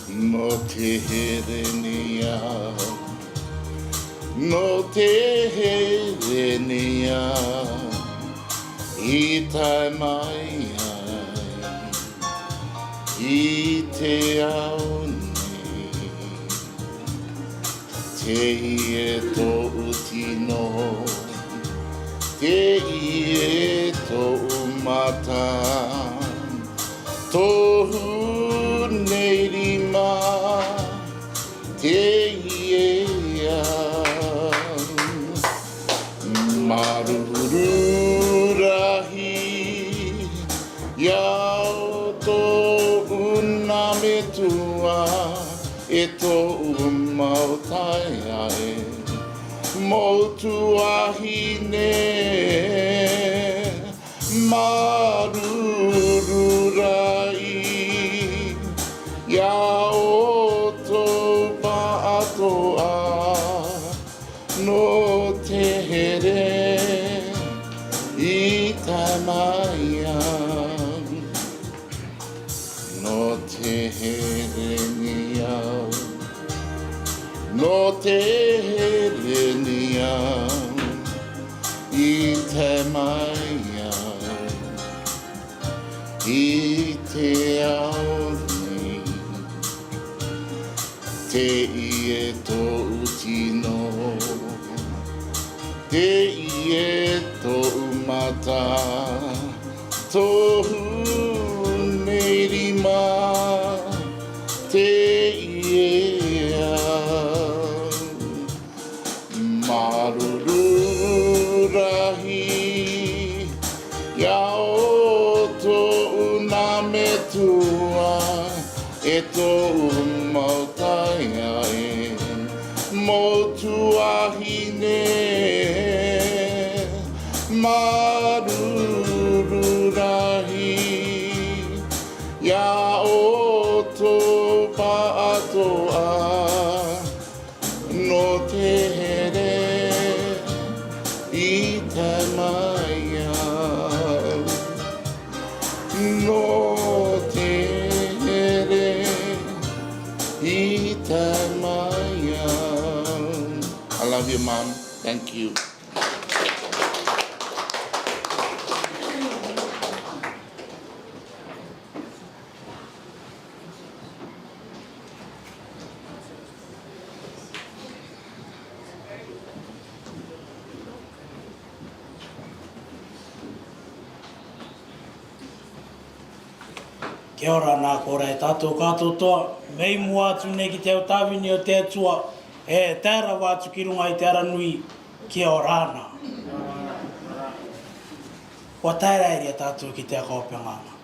No te herenia, no te herenia, I tai mai ai, I te au nei, te ie tō utino, te ie tō mata, tohu nei rima, te ia maruru rahi, ngā me tua e tō mautai ae. Mō tuahine marururai ia o tō paatoa no te here i tamaia no te here ni au no te here ni au i tamaia i te ao ni te i e tō utino te i e tō umata tohu nei rima te i e au marururahi ia o tō una me tua e tō mautai ae mō tuahine marururahi ia o tō paatoa no te here i tamaia no te here i tamaia. I love you, Mom. Thank you. Kia ora nā kōrei tātou kātotoa, mei mua atu nei ki te au tāwini o te atua, e tēra wātu ki runga i te aranui, kia ora ana. Kua tērairia tātou ki te akaopenganga.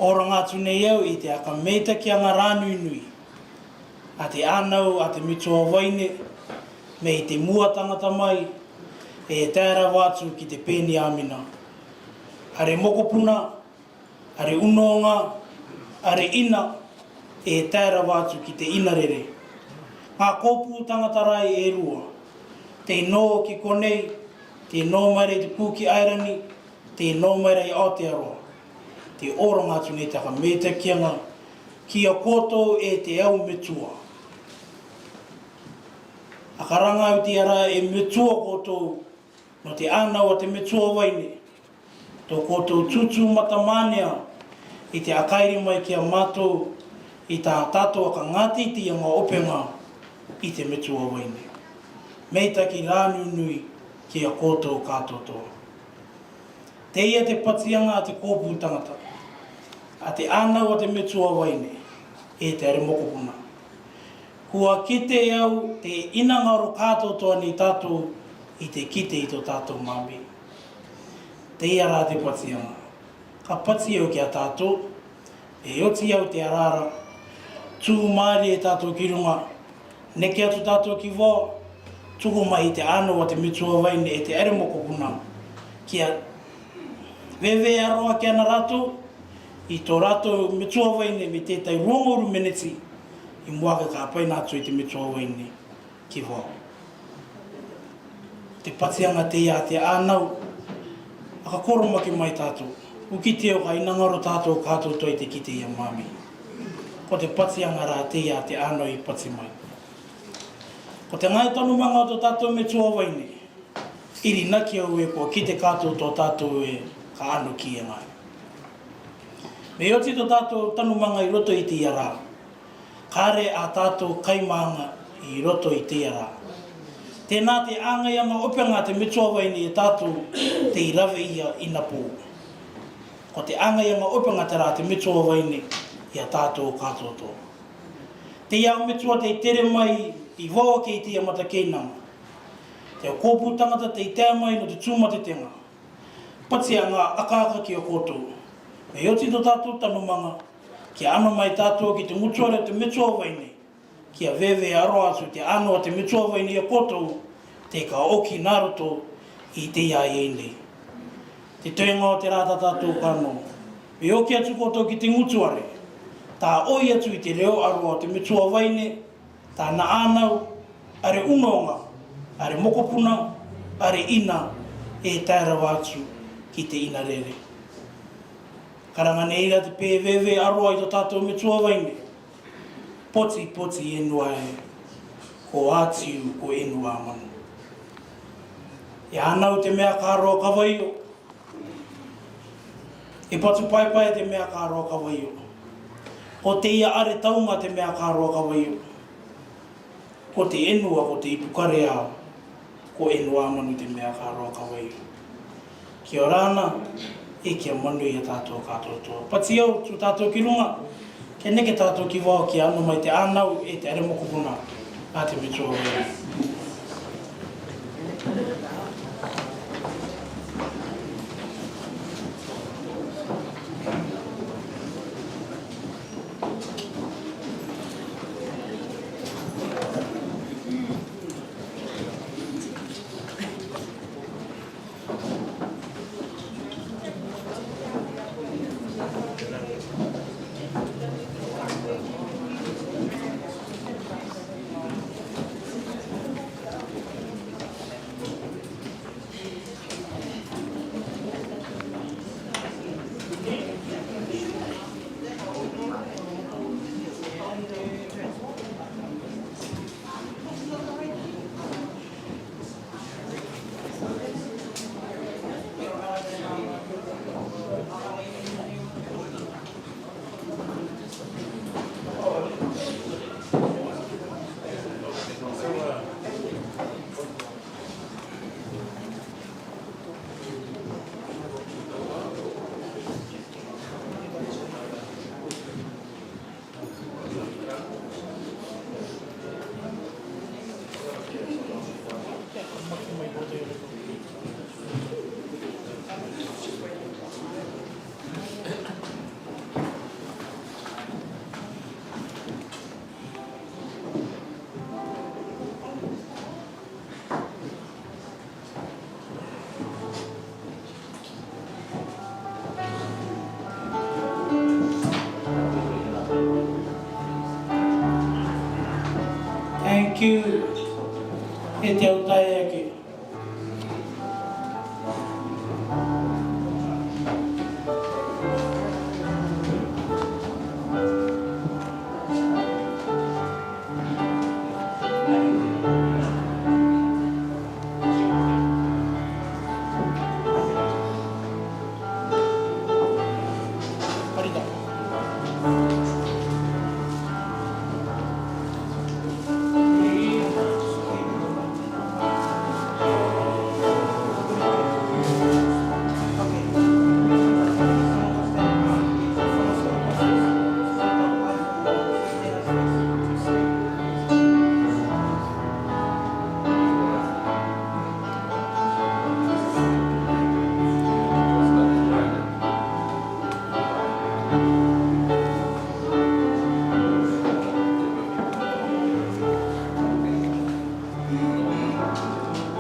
Oranga atu nei au i te aka meita ki anga rānui nui, a te ānau, a te mitua waine, me i te mua tangata mai, e tēra wātu ki te pēni āmina. Are mokopuna, are unonga, are ina, e tēra wātu ki te inarere. Ngā kōpū tangatarai e rua, te inō ki konei, te inō maire te pū ki airani, te inō maire i Aotearoa. Te oranga atu nei taka meita kianga, kia kōtou e te au metua. A karanga au te ara e metua kōtou, no te ānau a te metua waine, tō kōtou tutu matamanea i te akairi mai kia mātou i tā tātou ka ngātiti a ngā openga i te metua waine. Meita ki rānu nui kia kōtou kātotoa. Te ia te patianga a te kōpū tangata, a te ānau a te metua waine e te are mokopuna. Kua kite au te inangaro kātotoa ni tātou i te kite i tō tātou mami. Te ia rā te patianga. Ka pati au ki a tātou, e oti au te arara, tū maari e tātou ki runga, neke atu tātou ki wā, tuku mai i te ānau a te mitua waine e te ere mokopuna, kia wewe aroa ki ana rātou, i tō rātou mitua waine me tētai rongoru meneti, i muaka ka pai nātou i te mitua waine ki wā. Te patianga te ia te ānau, aka koromaki mai tātou. Uki te o ka inangaro tātou kātou toi te kite ia mami. Ko te patianga rā te ia te ānau i pati mai. Ko te ngai tonu manga o tō tātou me tua waine, iri naki au e kua ki te kātou tō tātou e ka anu ki e ngai. Me oti tō tātou tanu manga i roto i te ia rā. Kāre a tātou kaimanga i roto i te ia rā. Tēnā te āngaianga openga te mitua waine e tātou te irawe ia ina pō. Ko te āngaianga openga te rā te mitua waine i a tātou kātoto. Te iau mitua te tere mai i wawa kei te amata keinanga. Te o kōpū tangata te i tea mai no te tūmate tenga. Pati a ngā akaaka ki o kōtou. Me oti tō tātou tanumanga, Kia ano mai tātou ki te mutuare te mitua waine. Kia vewe aroa atu te ano a te mitua waine ia kotou, te ka oki naroto i te ia nei. Te toenga o te rata tātou kano. E oki atu kotou ki te mutuare. Tā oi atu i te reo aroa o te mitua waine, tā na ānau, are unonga, are mokopuna, are ina, e tairawa atu ki te ina rere. Karangane ira te pēwewe aroa i tō tātou mitua waine. Poti poti e nua e, ko ātiu ko e nua manu. E anau te mea kāroa kawaio. E patu pai te mea kāroa kawaio. Ko te ia are taunga te mea kāroa kawaio. Ko te enua, ko te ipukare ao, ko enua manu te mea kāroa kawaio. Kia rāna, e kia manu i a tātou kātotoa. Pati au, tu tātou ki runga, ke neke tātou ki wao ki anu mai te ānau e te are mokopuna a te mitua waine. Thank you. E te au tae ake.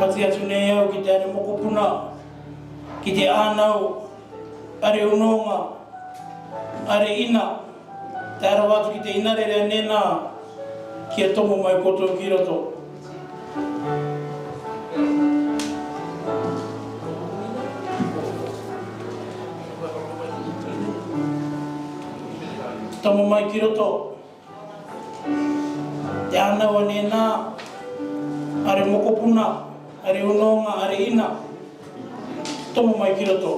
Pati atu nei au ki te are mokopuna, ki te ānau, are unonga, are ina, te arawa atu ki te inarere a nena, kia tomo mai koto ki roto. Tomo mai ki roto. Te ānau a nena, are mokopuna, are unonga, are ina. Tomo mai ki roto.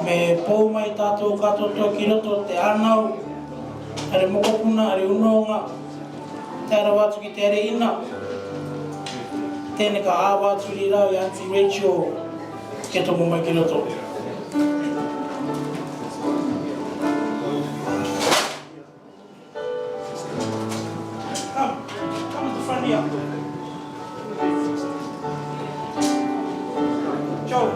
Me pou mai tātou katoto ki roto te anau, are mokopuna, are unonga, te ara watu ki te are ina. Tēne ka āwa atu ri rau i Auntie Rachel, ke tomo mai ki roto. Come to the front here. Joe.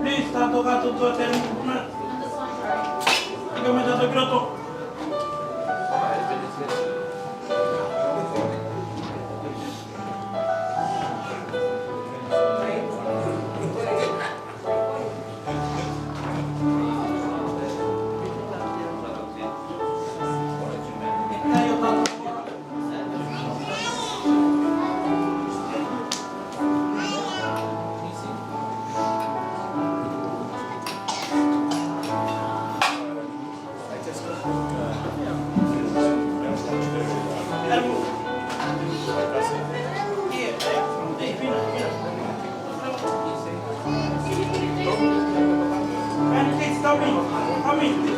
Please, tato gato tua te rupuna. Ika me tato kiroto. Come in.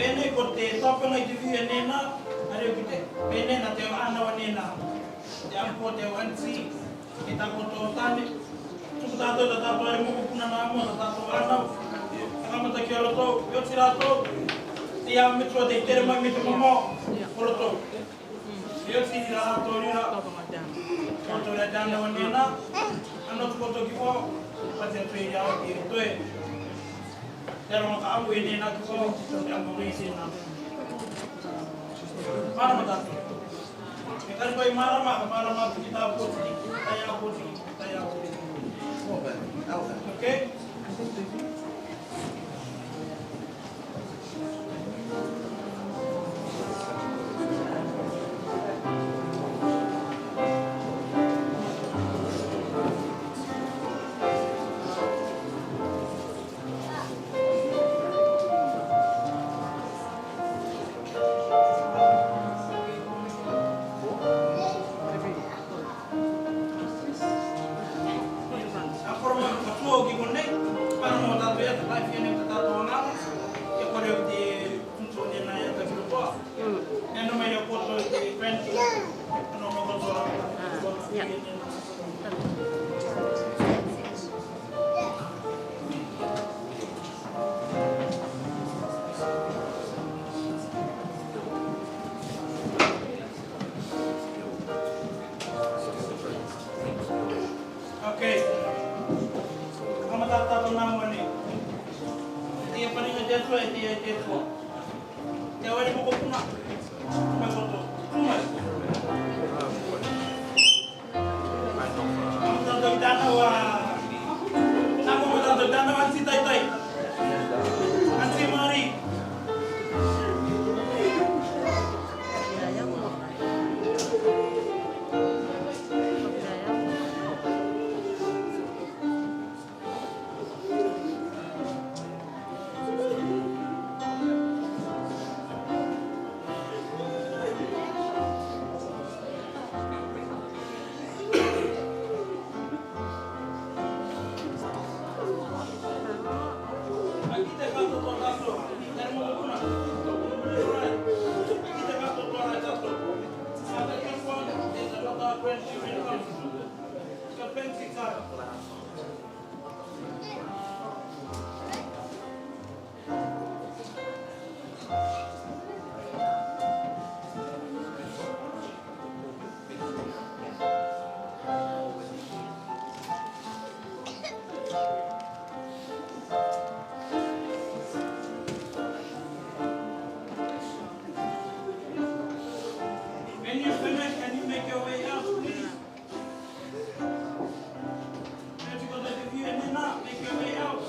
Bene ko te tapa ngai te via nena, are ki te bene na te ana wa nena. Te ampo te wansi, ki ta ko to tane. Tuku tato ta tato are mo puna na mo ta tato ana. Kamata ki ro to, yo tira to. Ti am metro de tere ma metro mo. Ko to. Yo tira to ni na. Ko to la dana wa nena. Ano ko to ki mo. Pa te pe ya ki to e. Pero makaabo ini na ko ang polisi na. Para matato. Kita boy marama kita po tayo. Okay? Para mo tato ya, life yan yung tato nga. so e te fo. Te wale mo ko puna. Kuma koto. Kuma. Ang dana wa. Ako mo dana wa si tai tai. Ang si Mari. When you finish, can you make your way out, please? If you go to the view and then not, make your way out.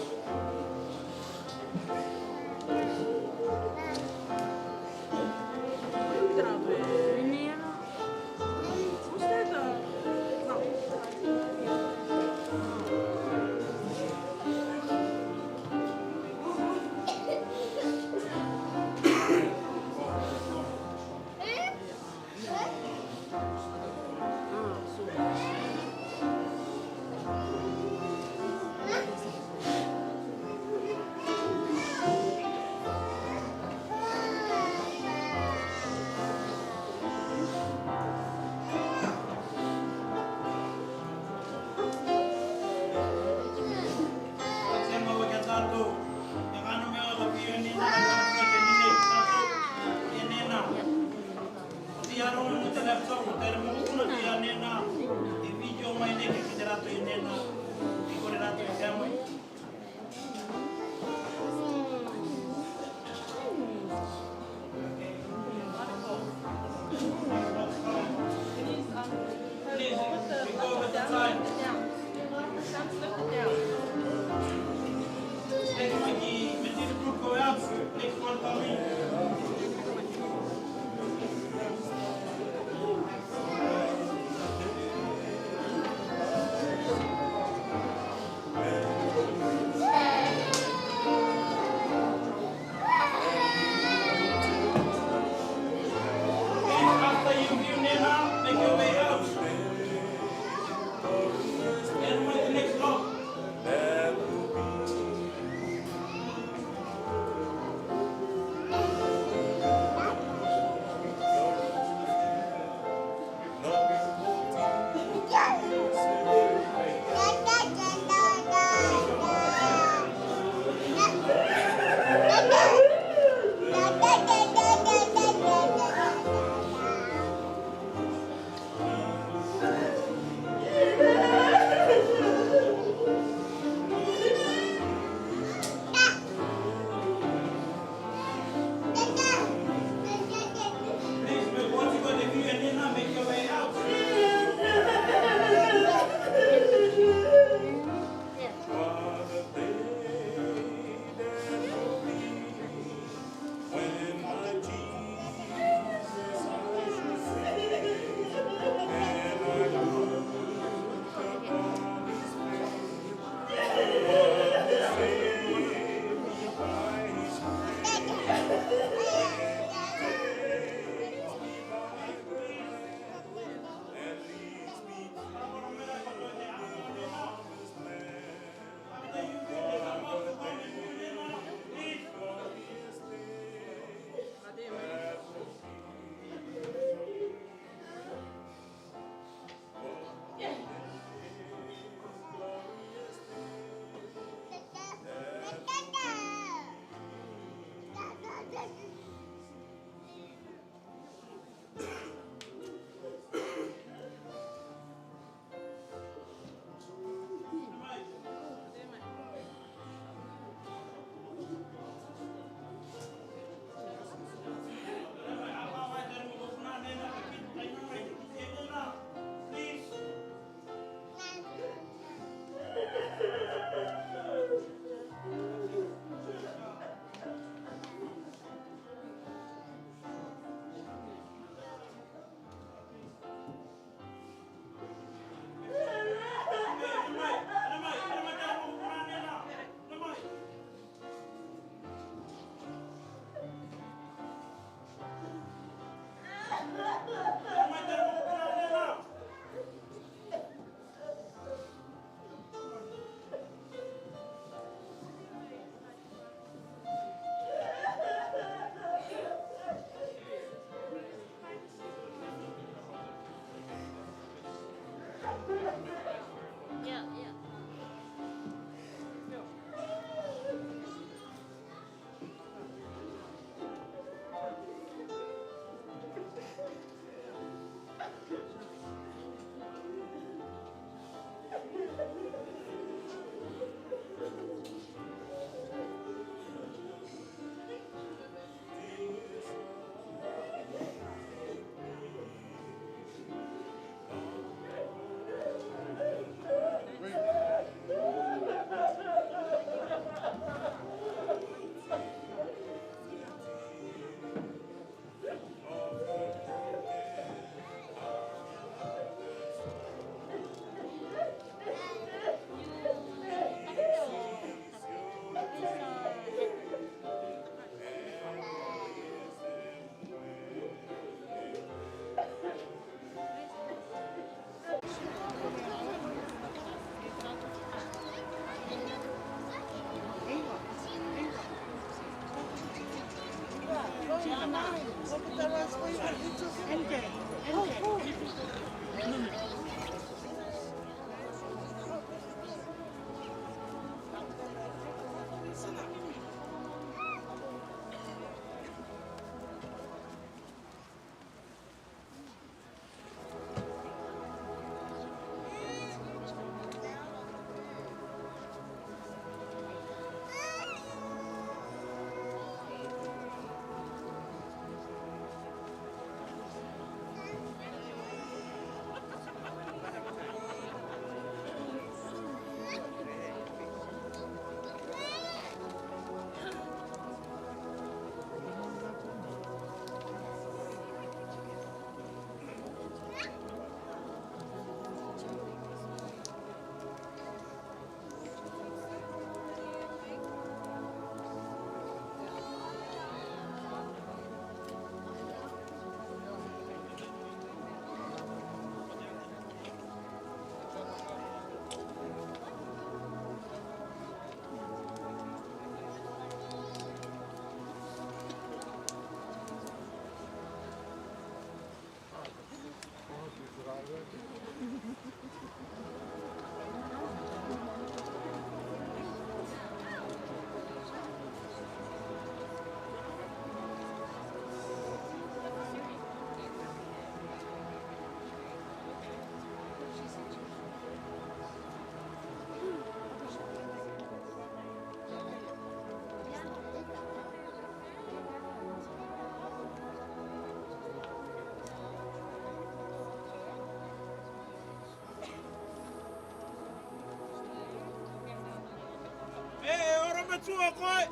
Tua koe,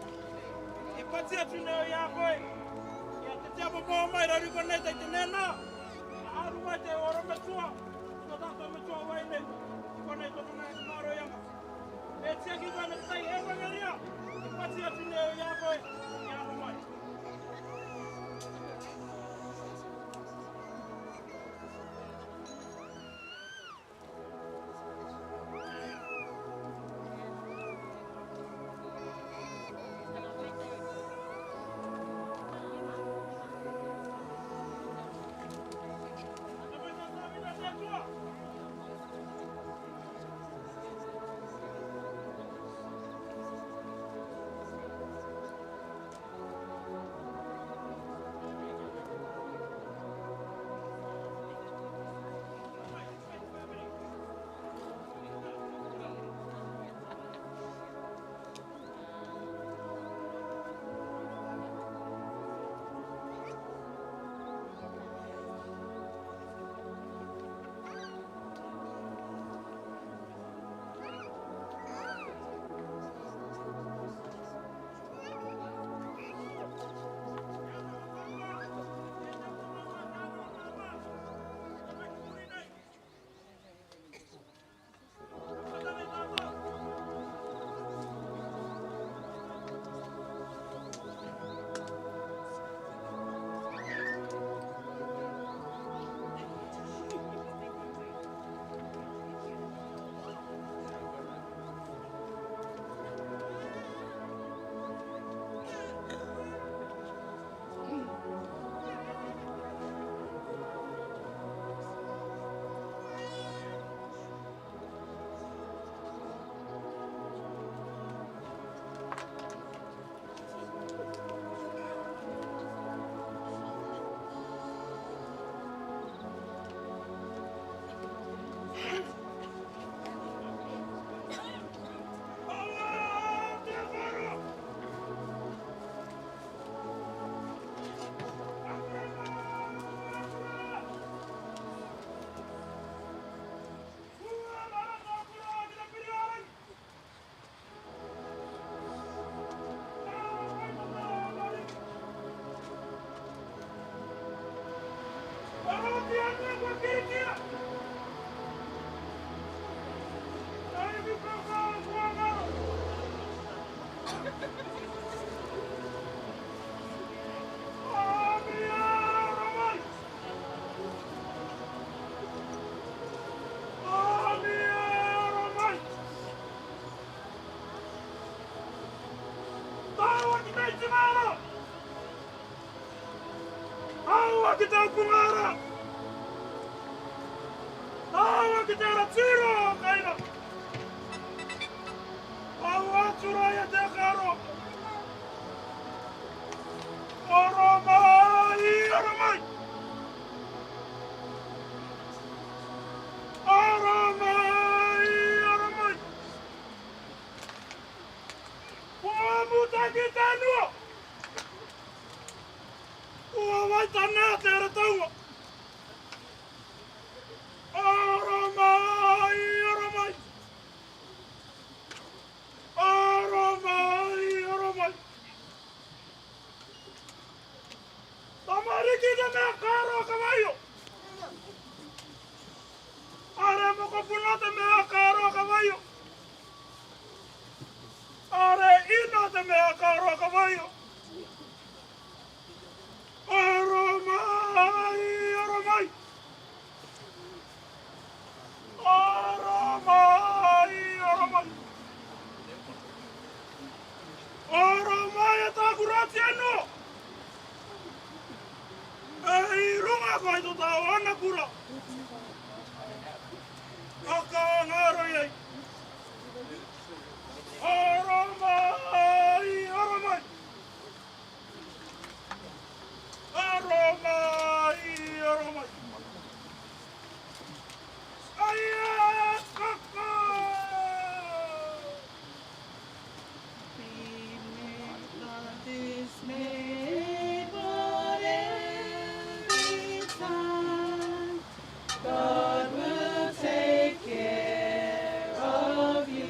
e pati atu neo ia koe, ia te tia papa mai rari ko nei te nena, a aru mai te oro me tua, no tato me tua wai nei, ko nei tono nei maro ianga. E tia ki koe me tai e wangaria, e pati atu neo ia koe, ia aru mai. Tawa ki te pungara. Tawa ki te ratiro kaina. Awa turaya te karo. Oromai, oromai. Oromai, oromai. Puamuta ki te nua. Ua waitana te rataua. Oromai, oromai. Oromai, oromai. Tamariki te mea karo kawaio. Are moko puna te mea karo kawaio. Are ina te mea karo kawaio. Oromai, oromai. Oromai, oromai. Oromai e tākurati anu. Ei runga koe tu tau ana kura. Aka ngaro iei. Oromai, oromai. Oromai, oromai. Aia kaka. Dismayed, but every time God will take care of you.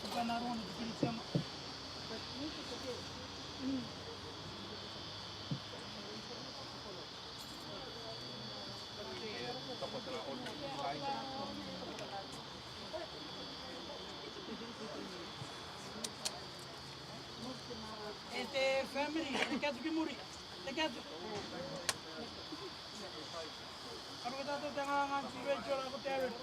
Bukan naruhan di sini sama. Este family, dekat tu muri, dekat tu. Kalau kita tu tengah ngasih bejol aku terus.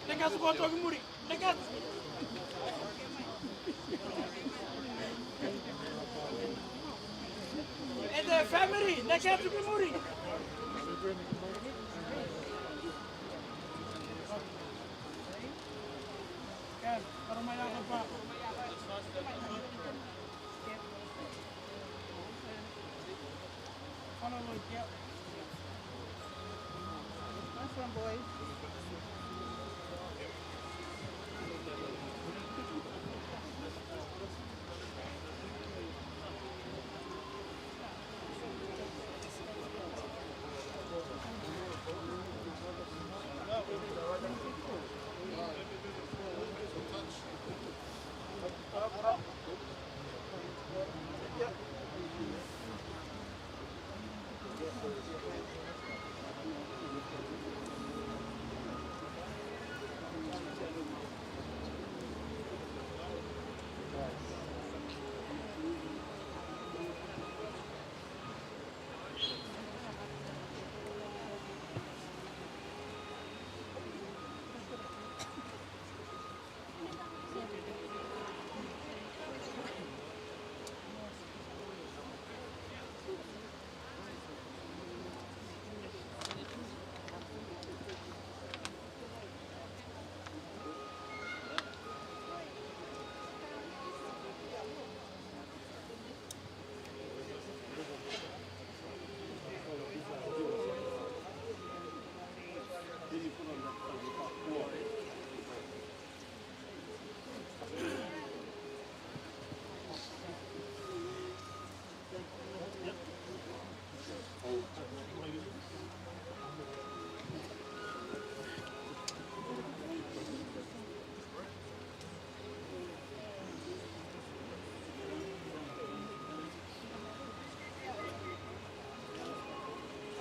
Dekat tu kotor ke muri, dekat. It's a family, dekat tu ke muri. Kan, para main apa? Follow Lloyd, yeah. Nice one, boys.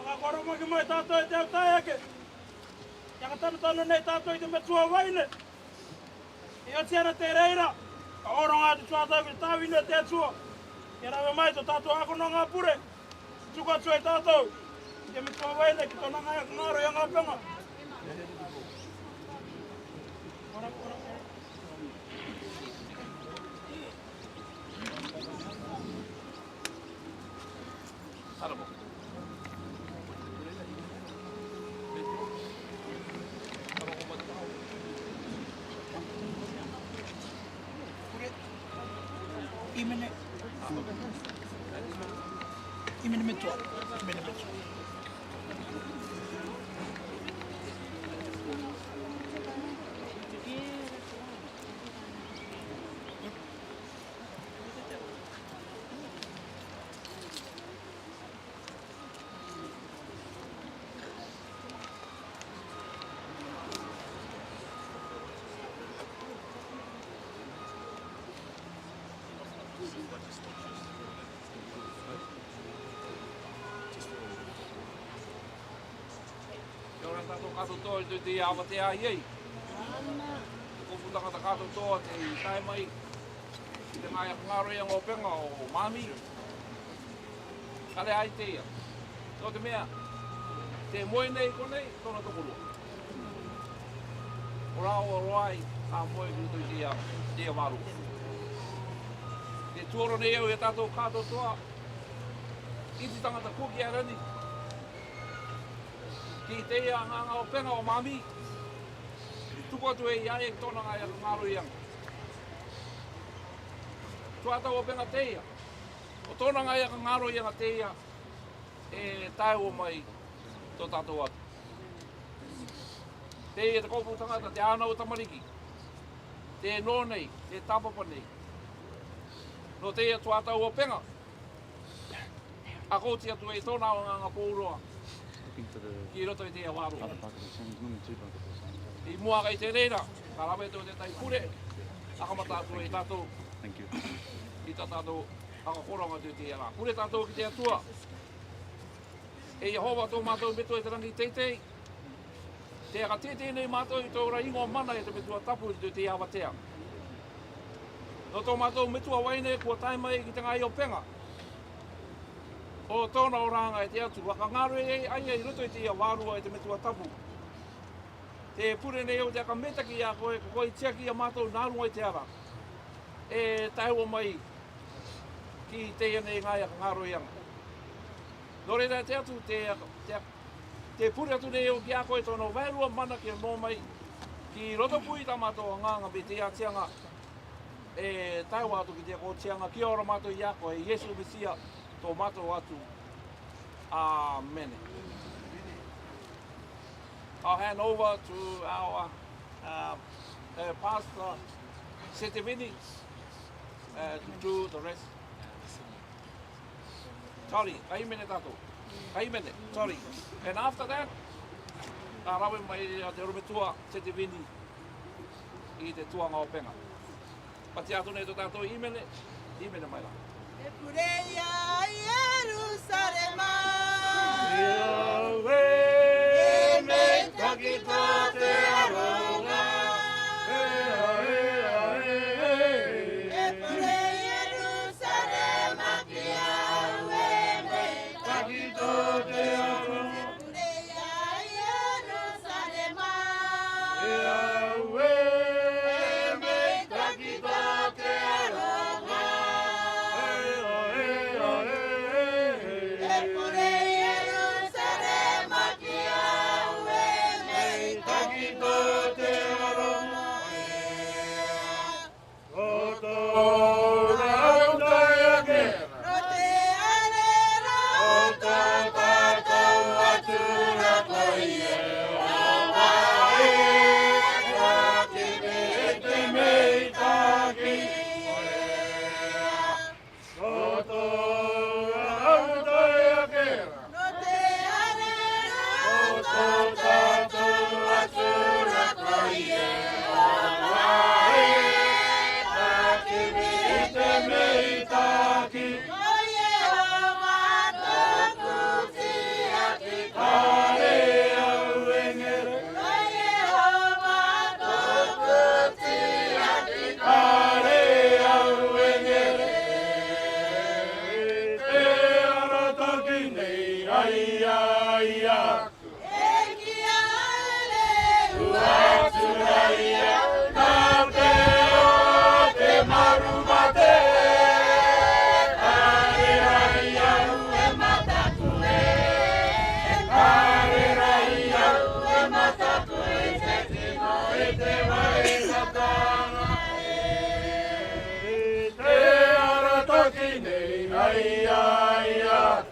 Agora uma que mais tá aqui. Já que tá no talo nem tá doido me tua vai né. Eu tinha na tereira. Agora não há de sua tá vindo até sua. Era mais o tato aku não apure. Juga cuy tato. Dia me tua vai né que tô não ngaro yang apa ngah. imene metua. Imene metua. Kia ora tātou katoa i te awa te a iei. Ko putangata katoa te tai mai i te ngai ngaro ia ngō penga o mami. Kale ai te ia. Nō te mea, te moe nei konei, tōna tokorua. O rao o roai, a moe ruto i te ia waru. Te tuoro nei au e tātou katoa, i te tangata kuki a rani. Ki te ia nganga o penga o mami, tuko atu e iai e tōna ngai a ngaro iang. Tuata o penga te ia. O tōna ngai a ngaro ianga te ia, e tae o mai tō tātou atu. Te ia te kōpū tangata, te ānau tamariki, te nō nei, te tāpapa nei. No te ia tuata o penga, a kōti atu e tōna o nganga pōroa. Ki roto i te ia wāro. I mua kai te reira, ka rawe tō te tai kure, akamata atu e tātou. I tā tātou akakoronga tō te ia rā. Kure tātou ki te atua. E Jehova tō mātou meto e te rangi teitei. Te aka teitei nei mātou i tō ingoa mana e te metua tapu i tō te ia watea. No tō mātou metua waine kua taimai ki te ngai o penga. O tōna o ranga e te atu, waka ngaro e ai i roto i te ia wārua e te metua tapu. Te pure nei o te aka metaki a koe, ko koe tiaki a mātou nārunga i te ara. E taua mai ki te ia nei ngai aka ngaro i anga. No reira te atu, te pure atu nei o ki a koe tōna wērua mana ki no mai ki roto pui tā mātou a nganga me te ia tianga. E taua atu ki te ko tianga, ki ora mātou i a koe, Jesu Mesia, tō mātou atu. Amen. I'll hand over to our Pastor Setivini to do the rest. Sorry, kai mene tātou. Kai mene, sorry. And after that, rawe mai te rumetua Setivini i te tuanga o penga. Pati atu nei tō tātou imene mai la. E pureia Jerusalema. Yahweh, E me takito te aronga. E pureia Jerusalema ki Yahweh me takito te aronga. E pureia Jerusalema. Yahweh, E me takito te aronga. E por Jerusalema que Yahweh me nei ai ai a.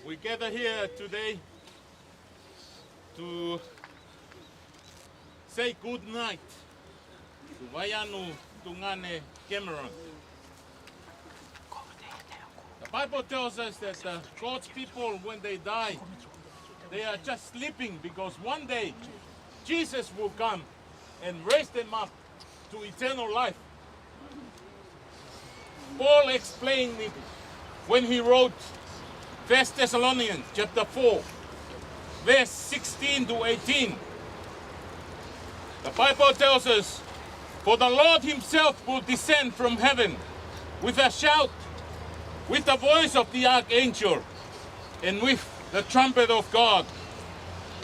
We gather here today to say good night to Vaianu Tungane Cameron. The Bible tells us that God's people, when they die, they are just sleeping because one day Jesus will come and raise them up to eternal life. Paul explained it when he wrote 1 Thessalonians chapter 4, verse 16 to 18. The Bible tells us, "For the Lord himself will descend from heaven with a shout, with the voice of the archangel, and with the trumpet of God.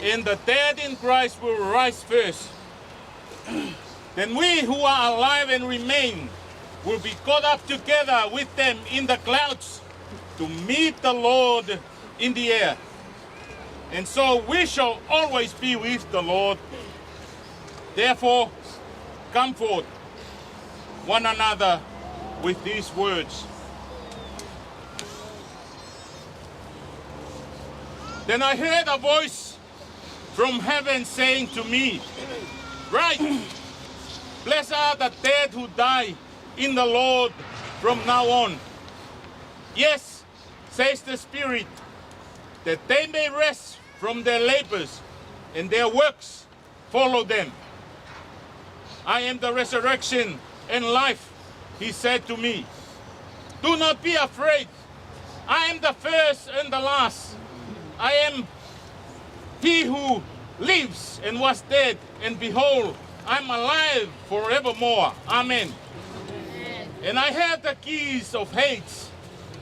And the dead in Christ will rise first. Then we who are alive and remain will be caught up together with them in the clouds to meet the Lord in the air. And so we shall always be with the Lord. Therefore, comfort one another with these words." Then I heard a voice from heaven saying to me, "Write, blessed are the dead who die in the Lord from now on. Yes, says the Spirit, that they may rest from their labors and their works follow them. I am the resurrection and life," he said to me. "Do not be afraid. I am the first and the last. I am he who lives and was dead, and behold, I'm alive forevermore." Amen. And I have the keys of Hades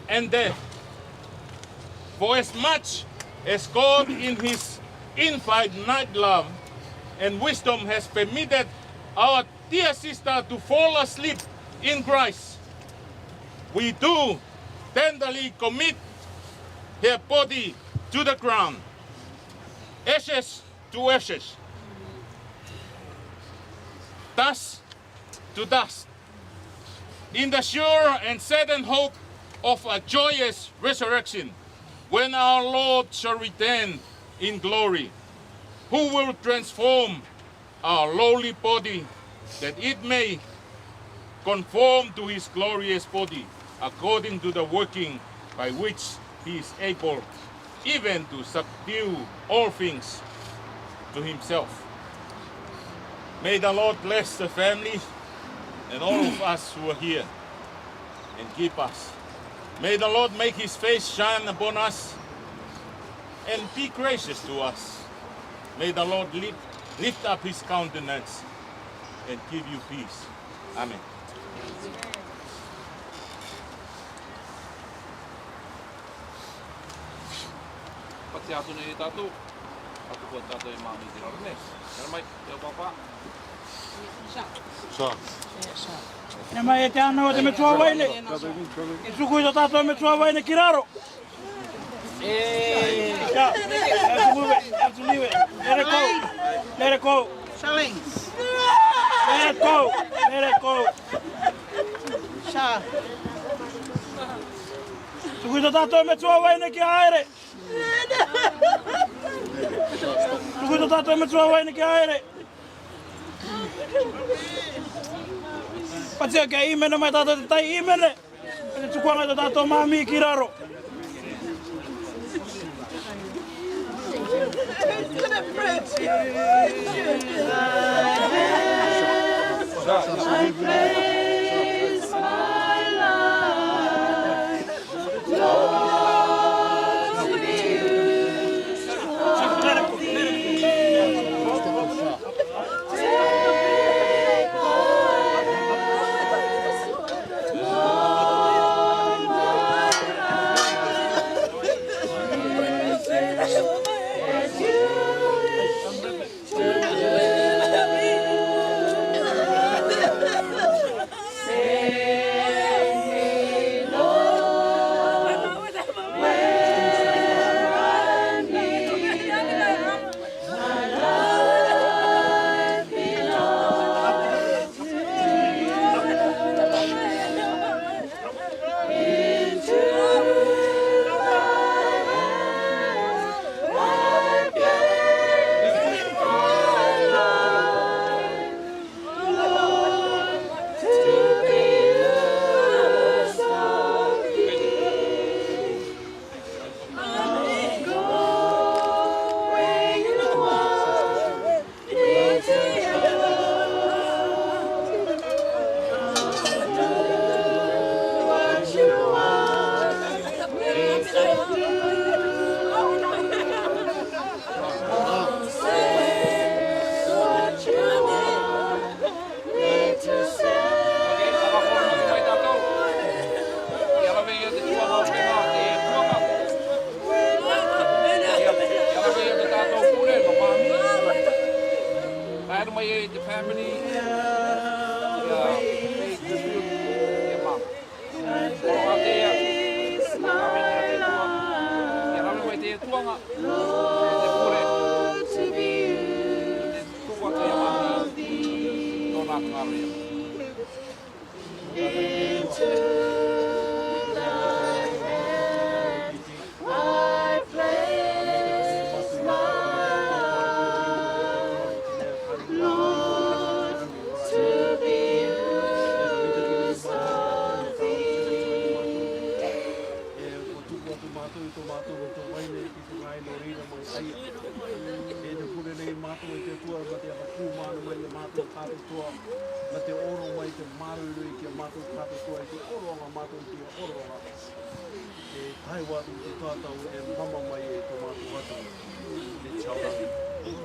and death. For as much as God in his infinite love and wisdom has permitted our dear sister to fall asleep in Christ, we do tenderly commit her body to the ground, ashes to ashes, dust to dust, in the sure and certain hope of a joyous resurrection, when our Lord shall return in glory, who will transform our lowly body, that it may conform to his glorious body, according to the working by which he is able even to subdue all things to himself. May the Lord bless the family and all of us who are here and keep us. May the Lord make his face shine upon us and be gracious to us. May the Lord lift up his countenance and give you peace. Amen. te atu nei tātou. Atu kua tātou e māmi te raro nei. Nera mai, te o papa. Nea mai e te ana o te me tua waine. I suku i to tātou me tua waine ki raro. Ja, have to leave it. Let it go. Let it go. Shillings. Let it go. Let it go. Sha. Suku i to tātou me tua waine ki haere. Suku i to tātou me tua waine ki haere. Patia ke imene mai tātou te tai imene. Te tukuanga i to tātou māmi ki raro.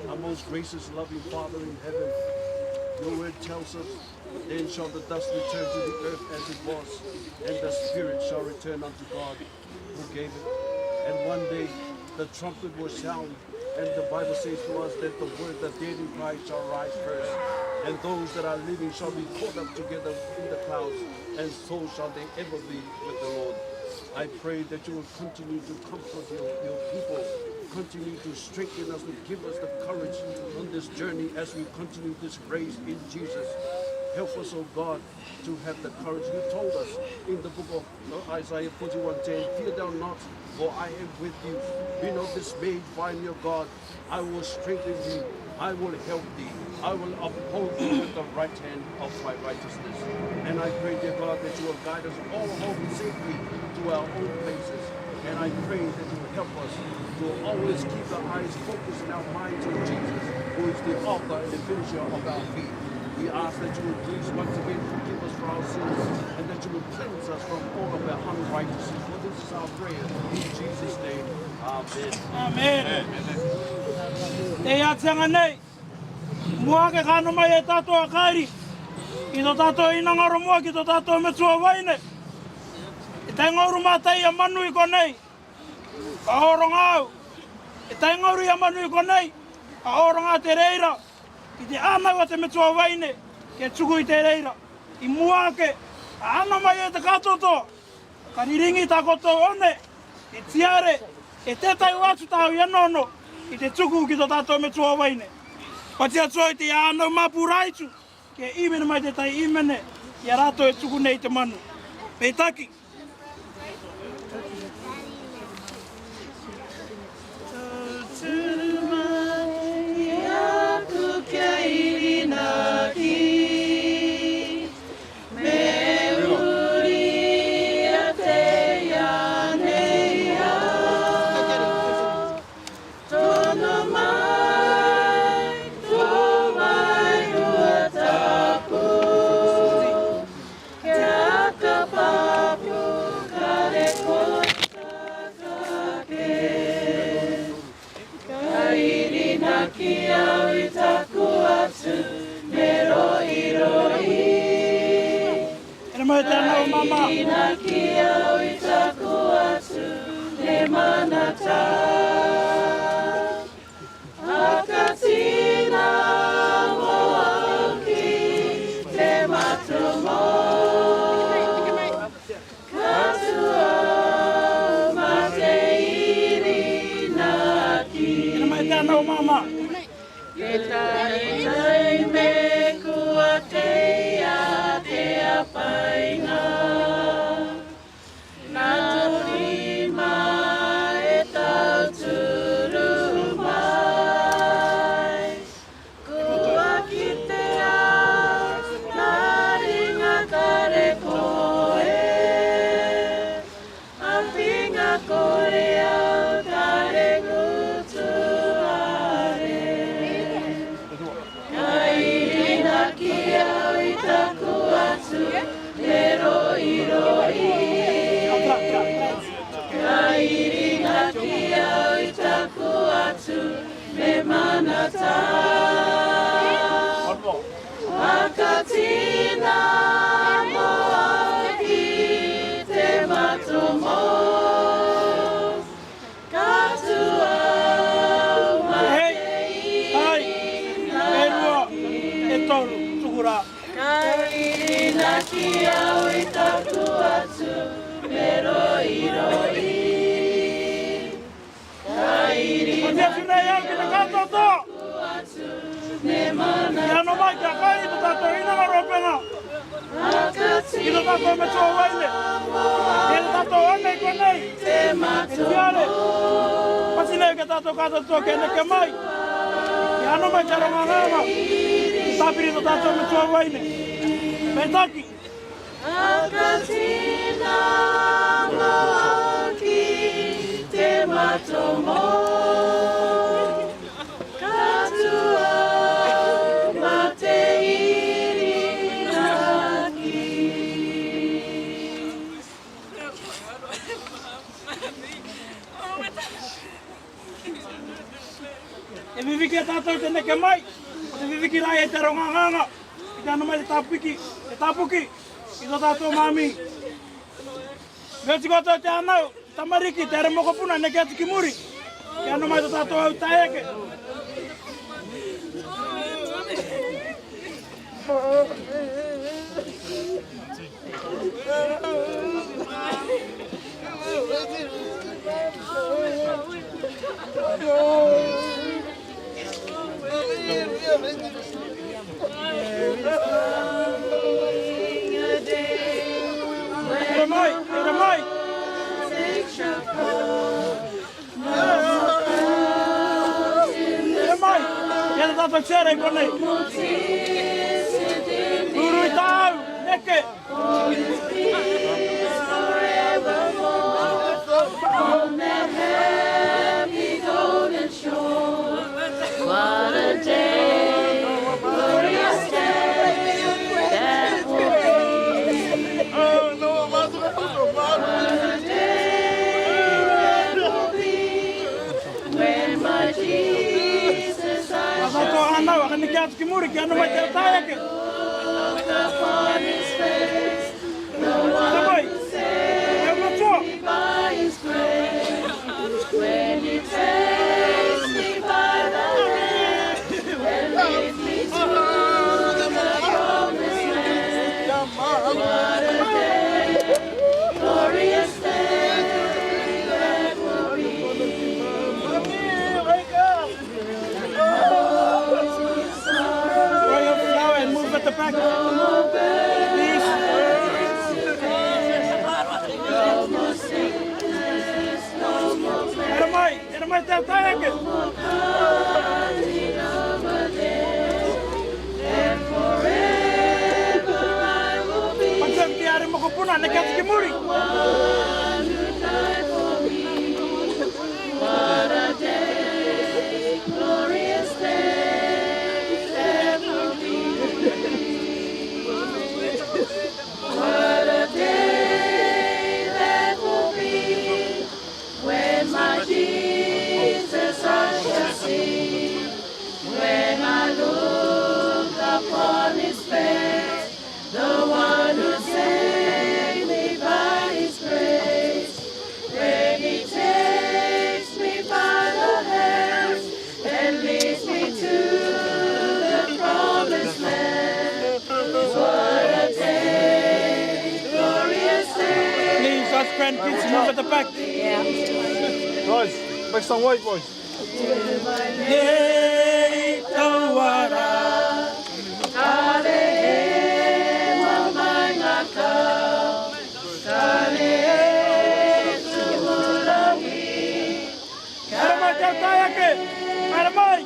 Our most gracious, loving Father in heaven, your word tells us, then shall the dust return to the earth as it was, and the spirit shall return unto God who gave it. And one day the trumpet will sound, and the Bible says to us that the word that dead in Christ shall rise first, and those that are living shall be caught up together in the clouds, and so shall they ever be with the Lord. I pray that you will continue to comfort your people, continue to strengthen us, to give us the courage on this journey as we continue this race in Jesus. Help us, oh God, to have the courage. You told us in the book of Isaiah 41:10, fear thou not, for I am with you. Be not dismayed, for I am your God. I will strengthen thee. I will help thee. I will uphold thee with the right hand of my righteousness. And I pray, dear God, that you will guide us all home safely to our own places. And I pray that you will help us to always keep our eyes focused in our minds on Jesus, who is the author and the finisher of our faith. We ask that you will please once again forgive us for our sins, and that you will cleanse us from all of our unrighteousness. For this is our prayer. In Jesus' name, amen. Amen. Te atianga nei, mua ke kano mai e tato a kairi, i to tato ina ngaro mua ki to tato me tua waine. I te ngauru mātai a manu i ko nei, ka horo ngau, E tai ngauru ia manu i konei, a oro ngā te reira, ki te ānau a te metua waine, ke tuku i te reira, i muake, a ana mai e te katoto, ka riringi tā kotou one, e tiare, e tētai watu tāu i anono, i te tuku ki tō tātou metua waine. Patia toi te ānau mapu raitu, ke imene mai te tai imene, i a rato e tuku nei te manu. Pei taki. E viviki e tātou te neke mai, o te viviki rai e te ronganganga, i te anu mai te tapuki, i tō tātou mami. Mea tiko tō te anau, tamariki, te ere mokopuna, neke atu ki muri, i anu mai tō tātou au taeke. Tata chere konei. Uru i tāu, neke. On that happy golden shore, what a day, glorious day, that will be. Oh, no, what a day that will be, when my Jesus I shall look upon his face, the one who saved me by his grace, when he takes mai te taeke. Macam tiada mau kupuna nekat kimuri. Please, us grandkids, move at the back. Guys, make some way, boys. Yei tauara, kare e mamai ngaka, kare e tumurangi. Kare mai tau taiake, kare mai.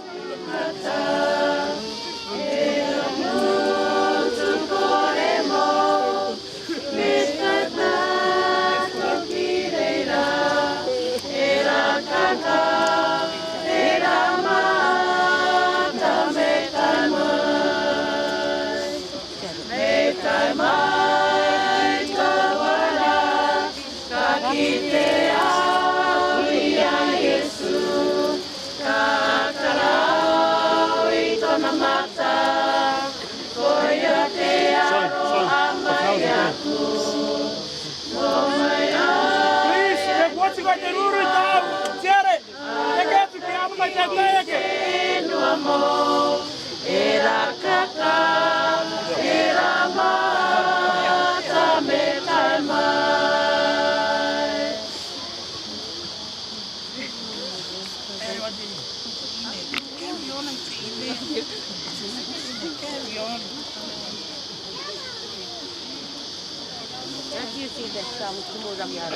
Please, what's going to do now? Tiare, I got to get out my taiake.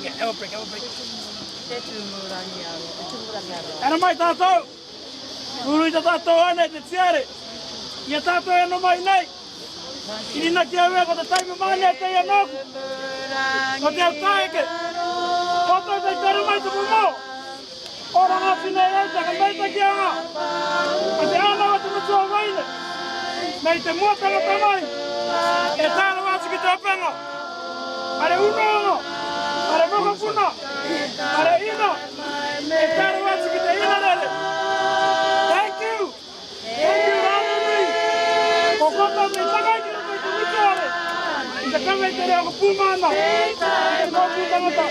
Okay, I'll break. Ana mai tātou, urui ta tātou ane te tiare. Ia tātou e no mai nei. Ini na kia wea ko te taimi mane te ia noku. Ko te au taeke. Koto te tere mai te mumo. Ora ngā whine e ta ka meita ki anga. Ko te ana wa te mutua waine. Mei te mua tangata mai. E tāna wātu ki te apenga. Are uno anga. Are moka puna. Are ina. E tāna wātu ki te ina rere. Thank you. Thank you, Rānuri. Ko kota me takai ki rako i te mutuare. I te kawai te reo ko pūmana. I te kōpū tangata.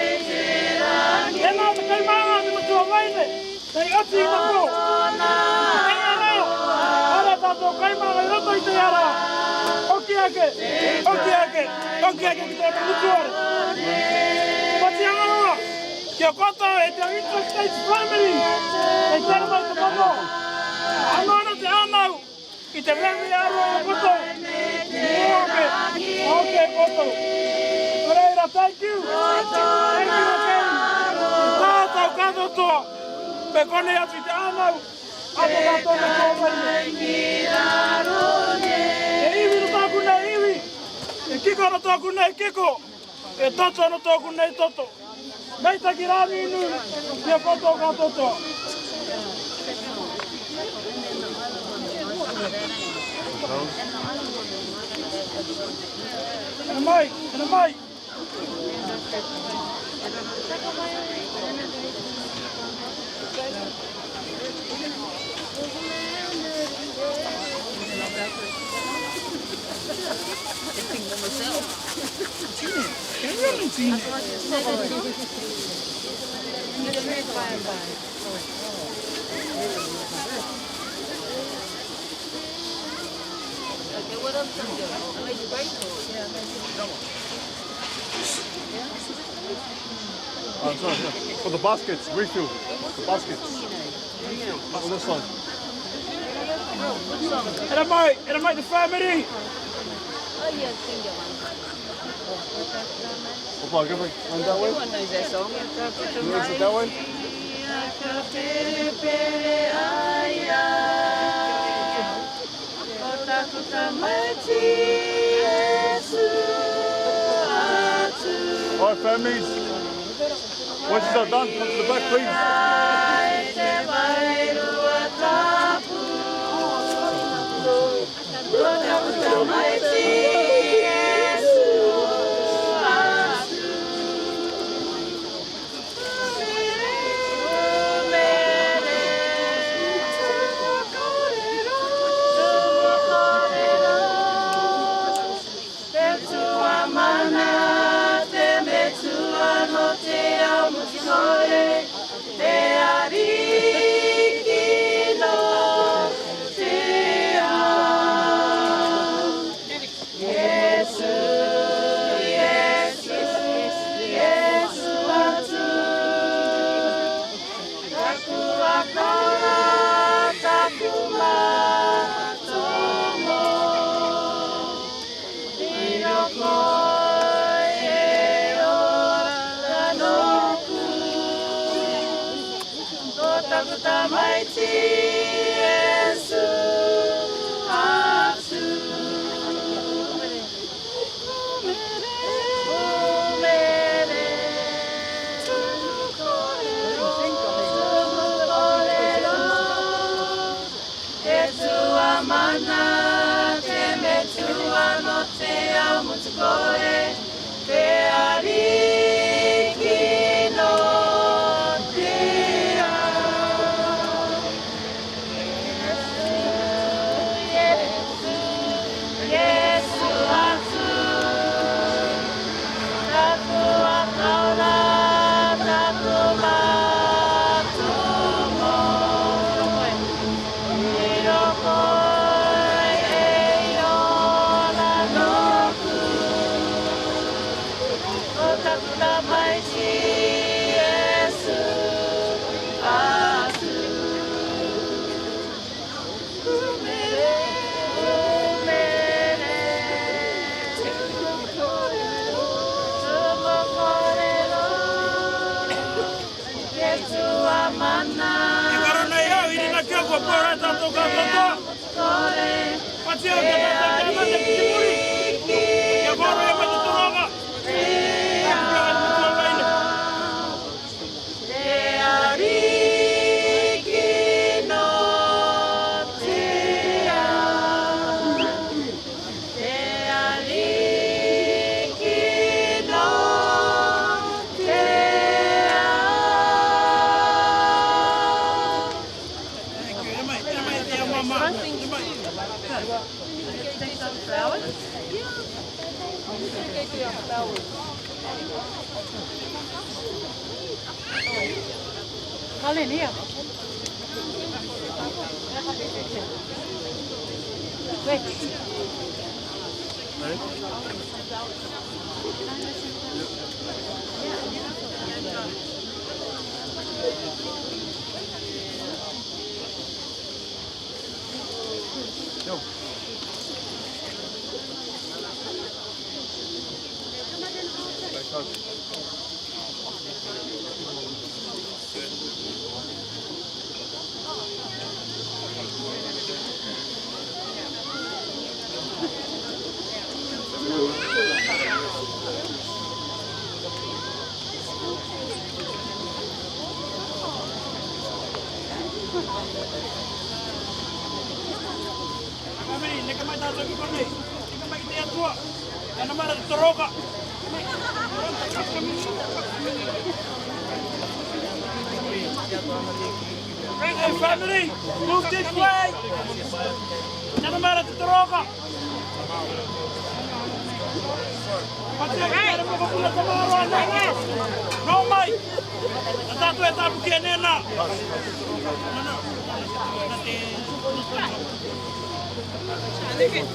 E nā te kaimanga te mutua waine. Tei oti i te pō. Tei ana. Ara tātou kaimanga i roto i te ara. Oki ake ki te mutuare. Pati angaroa. Kia kota e te Interstates Family. E tere mai te pamo. Anona te anau. I te rewi aro e koto. Oke koto. Pereira, thank you. Thank you again. Tātou katotoa. Me kone atu i te anau. Apo tātou me tōmai. E iwi no tōku nei iwi. E kiko no tōku nei kiko. E toto no tōku nei toto. Meita ki rāni inu. Kia koto katotoa. Ana mai. Sorry. For the baskets, refill. The baskets. On this side. Ana mai te family. Opa, go back. One that way. You want to exit that way? All right, families. Voices are done. Come to the back, please. Colin, here. Wait. Go. Hey, family, move this way. Jangan terroka. No, Mike. Tanto é tabu que nena. Hey,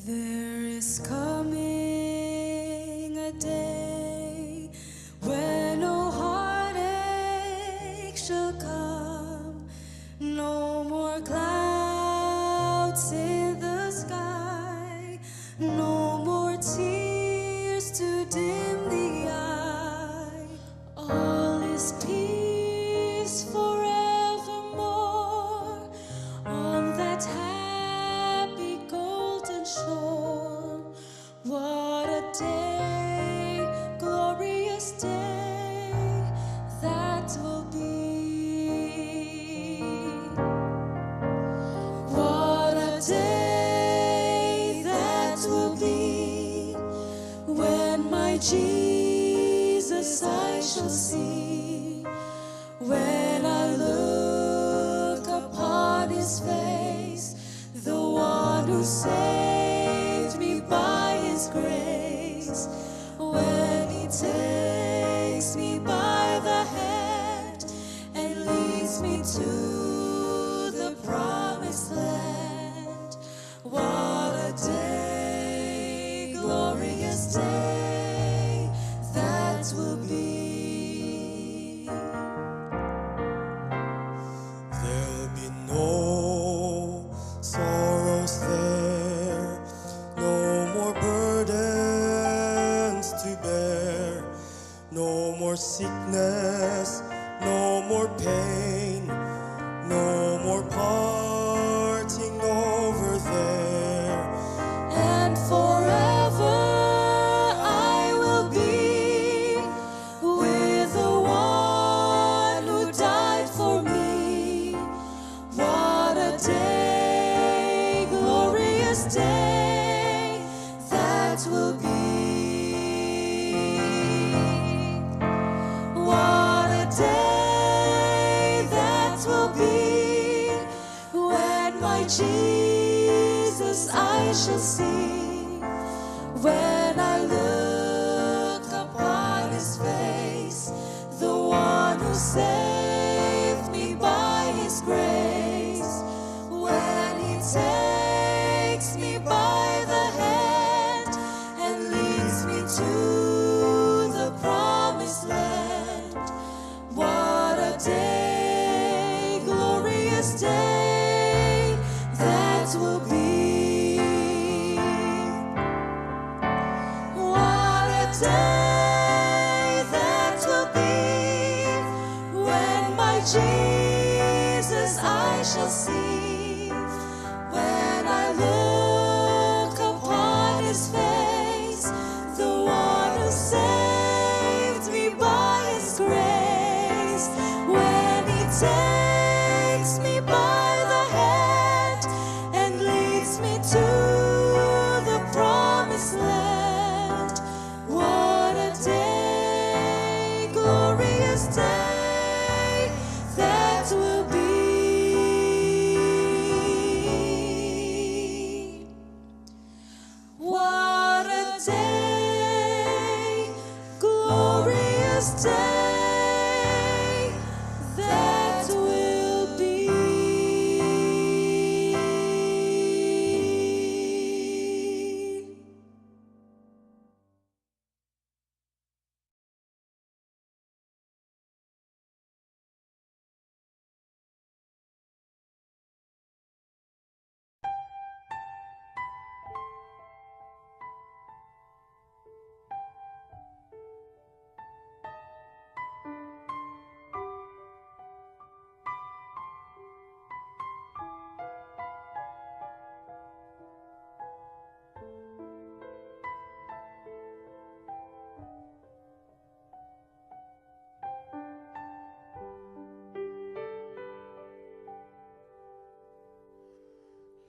There is coming a day when no heartache shall come, no more clouds in the sky, no more tears to dim the eye. All is peace forevermore. Jesus I shall see. When I look upon his face, the one who saved me by his grace, when he takes me by the hand and leads me to the promised land. What a day, glorious day that will be. There'll be no sorrows there, no more burdens to bear, no more sickness, no more pain, no more parting over there. And forever I will be with the one who died for me. What a day, glorious day that will be. What a day that will be, when my Jesus I shall see. When I look upon his face, the one who saved me by his grace, when he takes me by the hand and leads me to the promised land. What a day, glorious day that will be. What a day that will be, when my Jesus I shall see. When I look upon his face, the one who saved me by his grace, when he takes me by the hand and leads me to the promised land. What a day, glorious day that will be. What a day, glorious day that will be.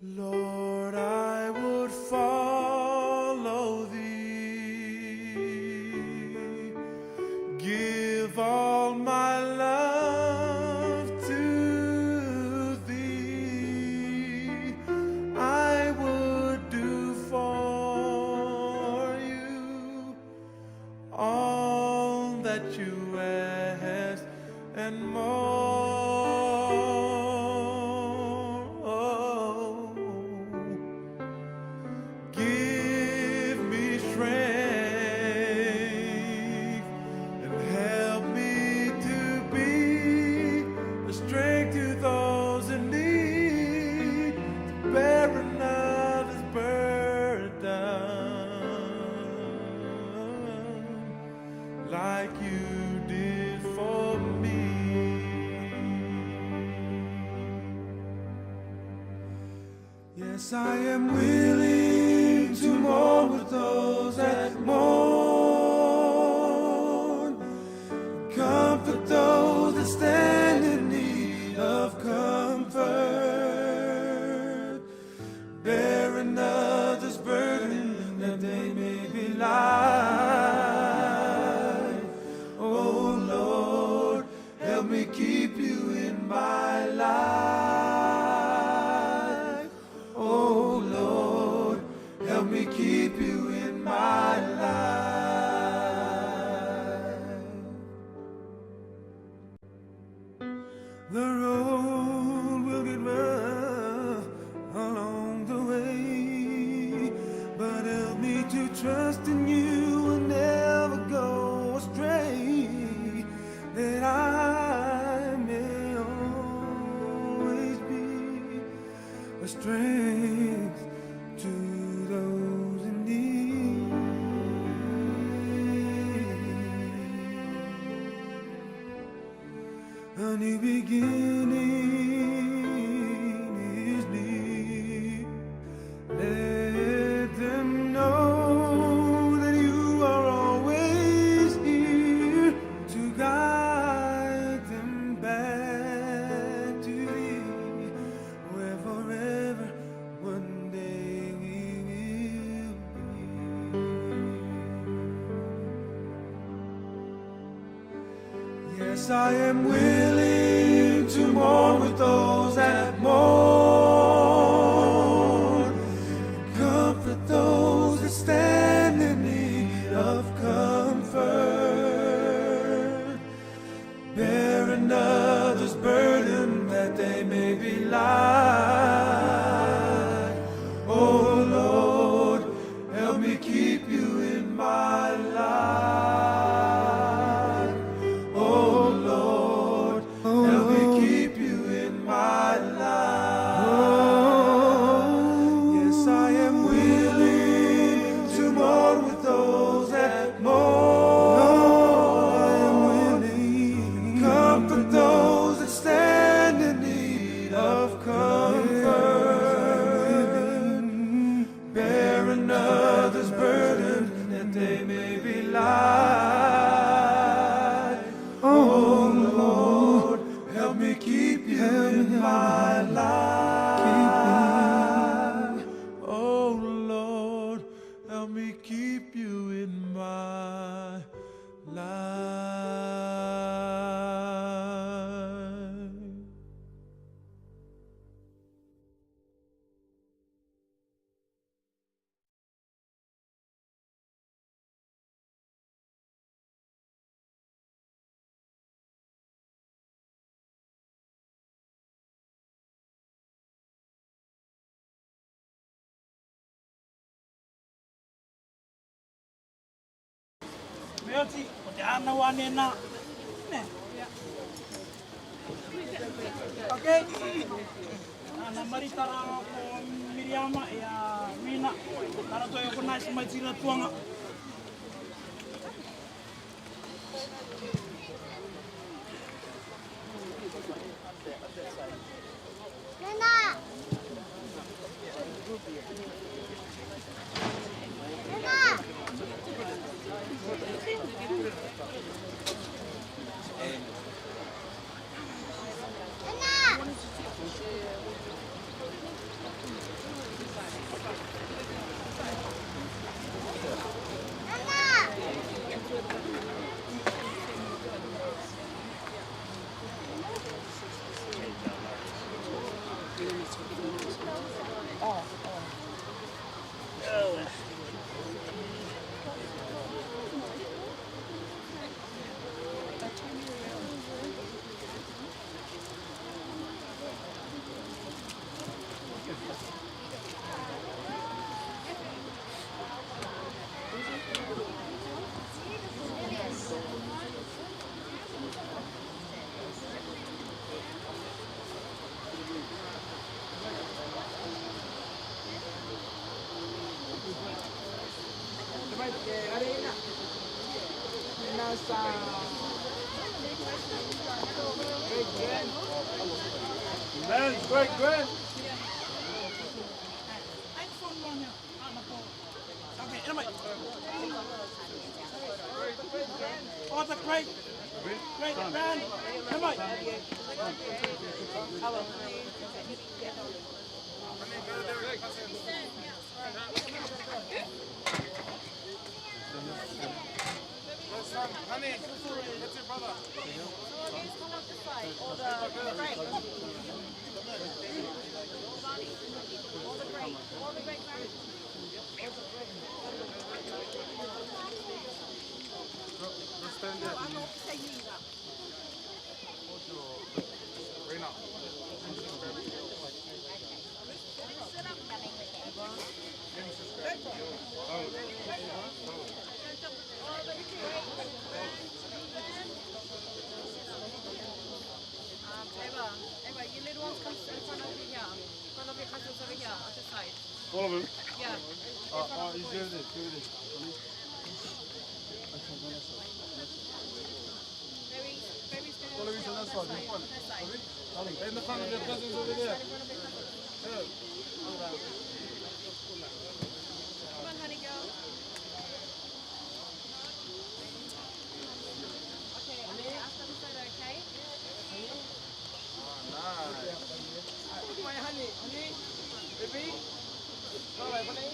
Lord, I would follow thee, give all my love to thee. I would do for you all that you ask and more. Give me strength and help me to be a strength to those in need, to bear another's burden like you did for me. Yes, I am willing to mourn with those that mourn, comfort those that stand in need of comfort, bear another's burden that they may be light. road will get rough along the way, but help me to trust in you and never go astray, that I may always be a strength to those in need. A new beginning is near. Let them know that you are always here to guide them back to thee, where forever one day we will be. Yes, I am willing to mourn with those that mourn, comfort those that stand in need of comfort, bear another's burden that they may be light. Oh Lord, help me keep you in my life. Oh Lord, help me keep you in my life. Yes, I am willing to mourn with those that mourn. I am willing. Comfort those that stand in need of comfort. Bear another's burden that they may be light. Oh Lord, help me keep you in my life. Oh Lord, help me keep you in my life. Meoti, o te ana wane nā. Ne. Okay. Ana maritara ko Miriama e a Mina. Tara toi o kona isi mai tira tuanga. Man, great, great. Okay, anyway. Oh, the great grand. Anyway. Honey, that's your brother. Stand there. Reina. All of them? Yeah. You do this, do this. All of these on that side, in front. Darling, in the front of your cousins over there. Come on, honey girl. Okay, I'm going to ask them to say that, okay? My honey, baby. All right, honey.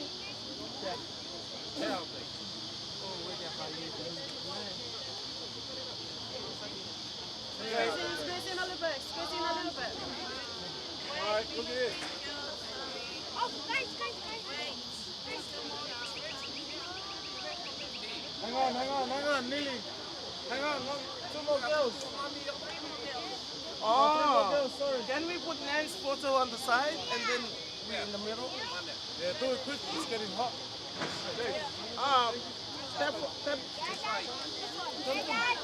Yeah. Squeeze in a little bit. Squeeze in a little bit. All right, look at this. Oh, guys. Hang on, Lily. Hang on, two more girls. Oh, sorry. Can we put Nan's photo on the side and then we in the middle? Yeah, do it quick, it's getting hot.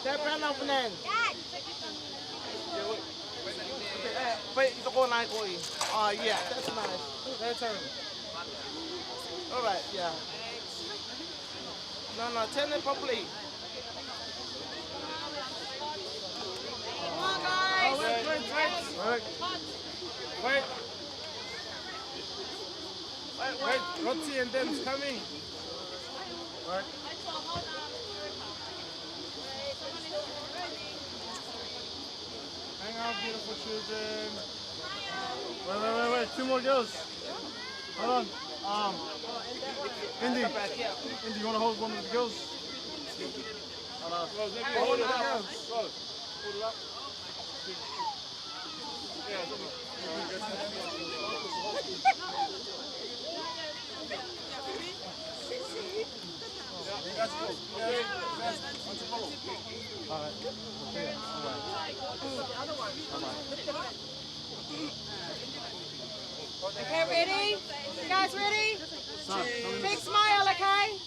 Tap hand of Nan. Wait, ito ko na ko eh. Oh, yeah, that's nice. Their turn. All right, yeah. No, turn it properly. Come on, guys. Wait. Rotsi and them's coming. Right. Hang on, beautiful children. Wait. 2 more girls. Hold on. Indy, you want to hold one of the girls? Hold one of the girls. Hold it up. Okay, ready? You guys ready? Big smile, okay?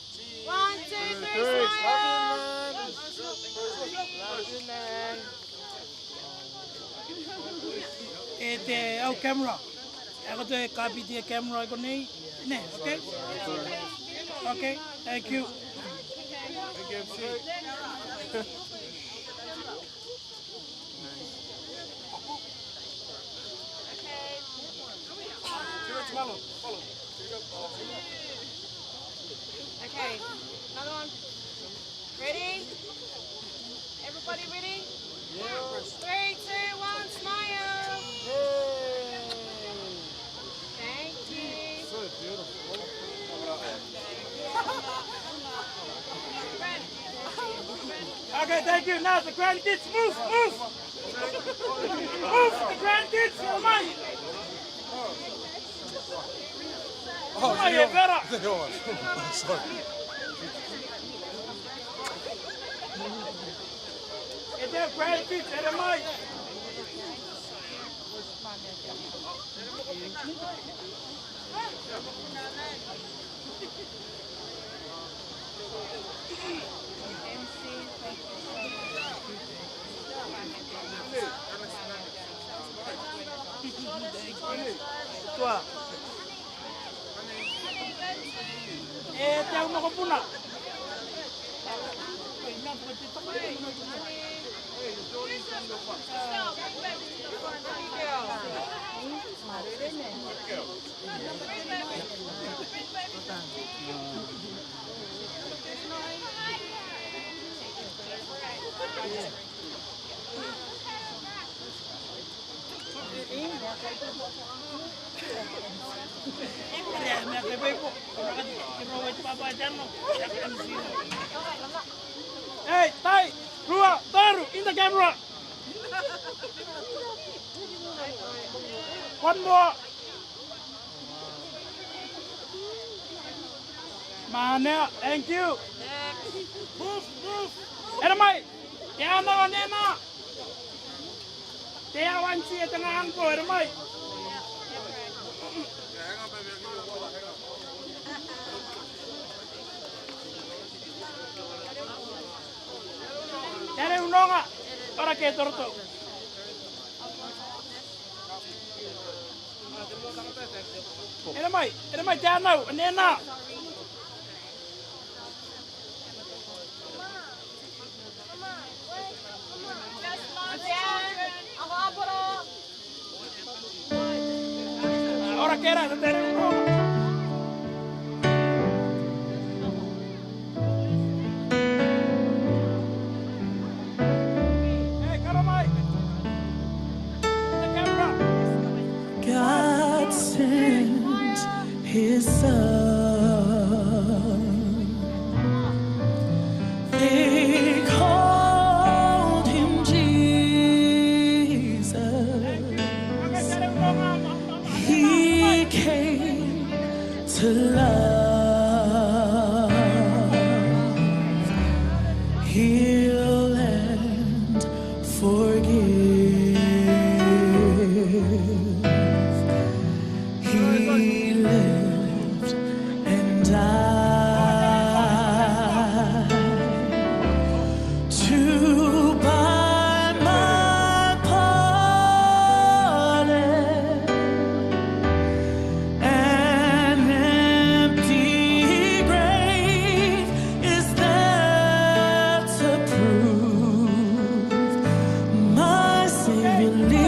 1, 2, 3, smile. Te au camera. Ako te copy the camera ko nei. Ne, okay? Okay, thank you. Okay, another one. Ready? Everybody ready? Yes. 3, 2, 1, smile. Thank you. So beautiful. Okay, thank you. Now the grandkids, move. Move, the grandkids, come on. Oh, you better. Sorry. Get their grandkids at the mic. Tua. Te mo ko puna. Hey, Tai, Rua, Taru, in the camera. One more. Mana, thank you. Move. Ermai, ya na nena. Dia wanci tengahan ko, Ermai. Dari unonga, para que torto. Ere mai tēnau, nēnā. Ora kera, te tere ronga. Hey, kara mai. The camera. God sent his son. They called him Jesus. He came to love, heal, and forgive. He lived and died to buy my pardon. An empty grave is there to prove my Savior lives.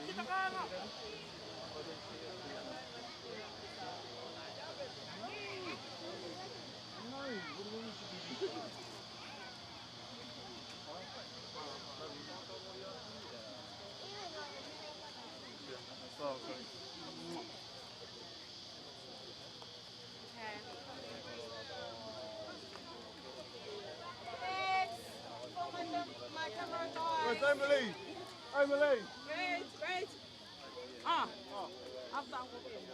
kita kanga. Next, for my camera guys. Where's Emily? Emily! Great, great. After I'm cooking.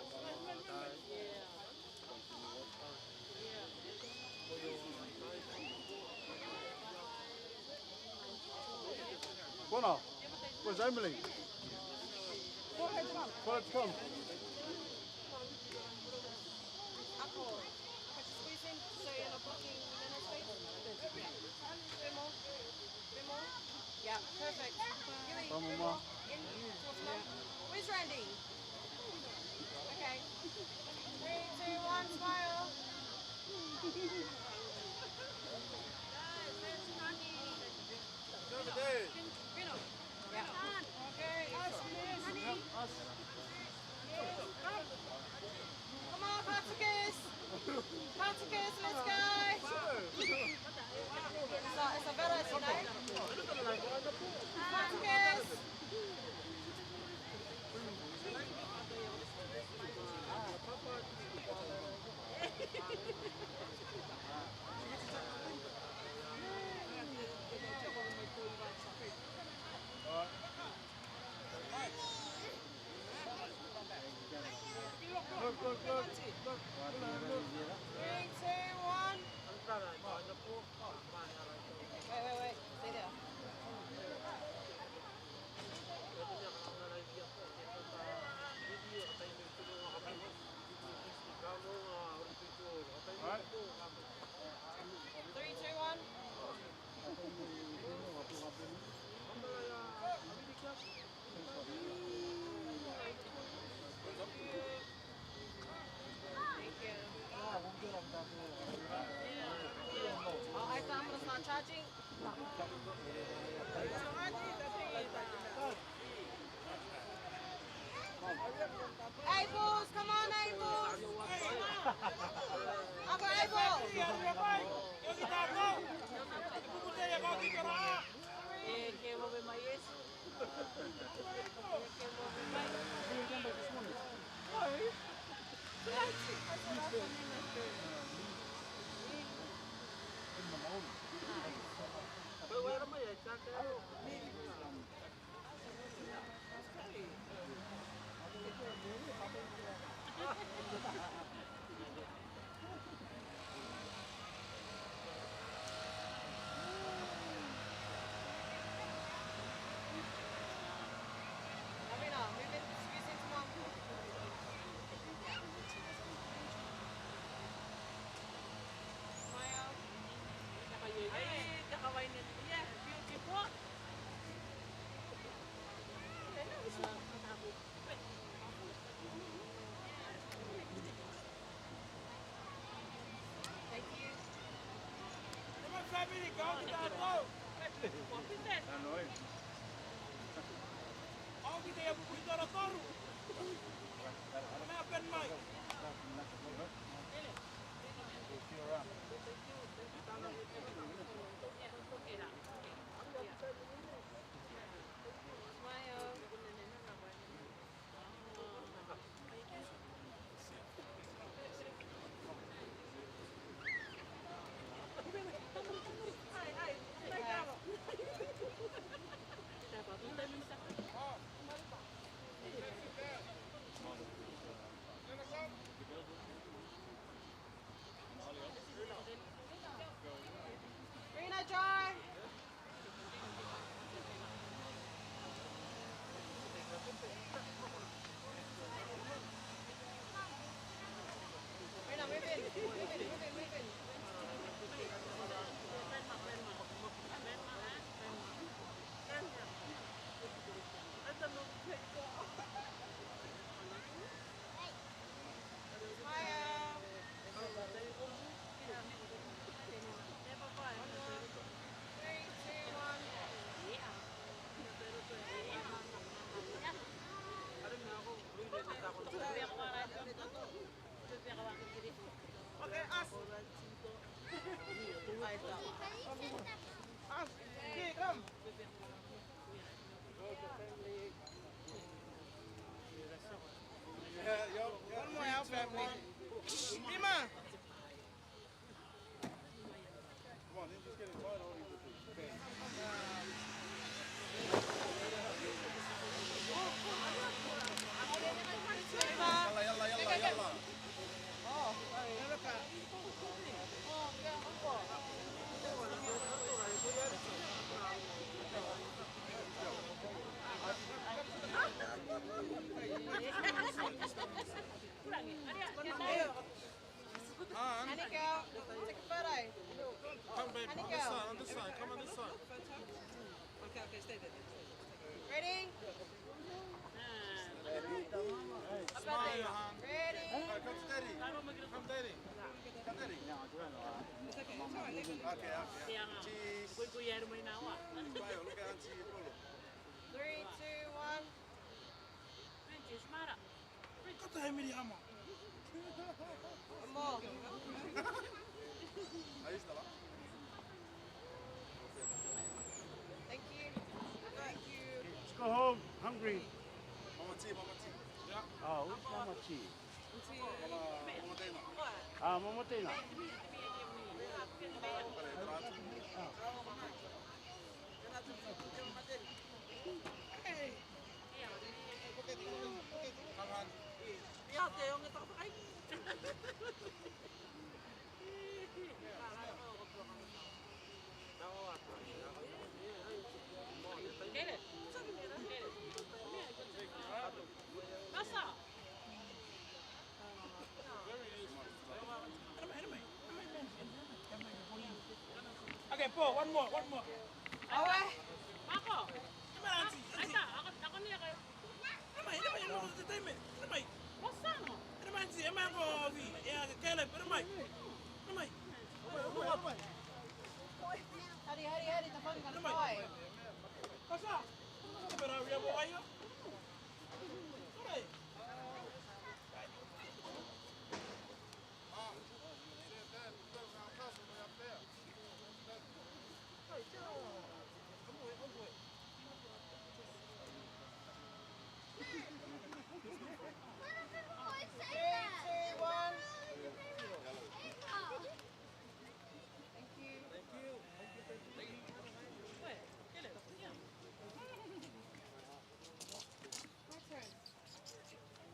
Connor, where's Emily? Go ahead, come. Tell her to come. Apple. Could you squeeze in so you're not blocking Lena's face? Bit more. Bit more. Yeah, perfect. Gilly, Come on, bit Ma. more. In towards Mum. Where's Randy? Okay. 3, 2, 1, smile. Over there. Yeah. Okay. Come on, Patricus. Patricus, let's go. It's a better, you know. Patricus. Look, look, look. 3, 2, 1. Wait. Stay there. Alright. 3, 2, 1. Thank you. I thought I'm gonna start charging. Apples, come on, Apples. Uncle Apple. Amina, move it, squeeze into Mum. Smile. Thank you. Smile. Okay, come. One more, our family. Lima. Come on, just get inside. Oh, Honey girl, take a photo. Come, babe, Honey on girl. this side, come on this side. Okay, stay there. Ready? Smile, Johan. Ready? Come steady. Come steady. Come steady. Okay. Cheese. Smile, look at Auntie Polo. 3, 2, 1. Kata Emily Hama. One more. Ahí está, va. Thank you. Thank you. Let's go home. Hungry. Mama T. Yeah. Oh, who's Mama T? Mama Dana. Ah, Mama Tina. Come on. Okay, Paul, one more. Awe. Hurry, the phone gonna fly.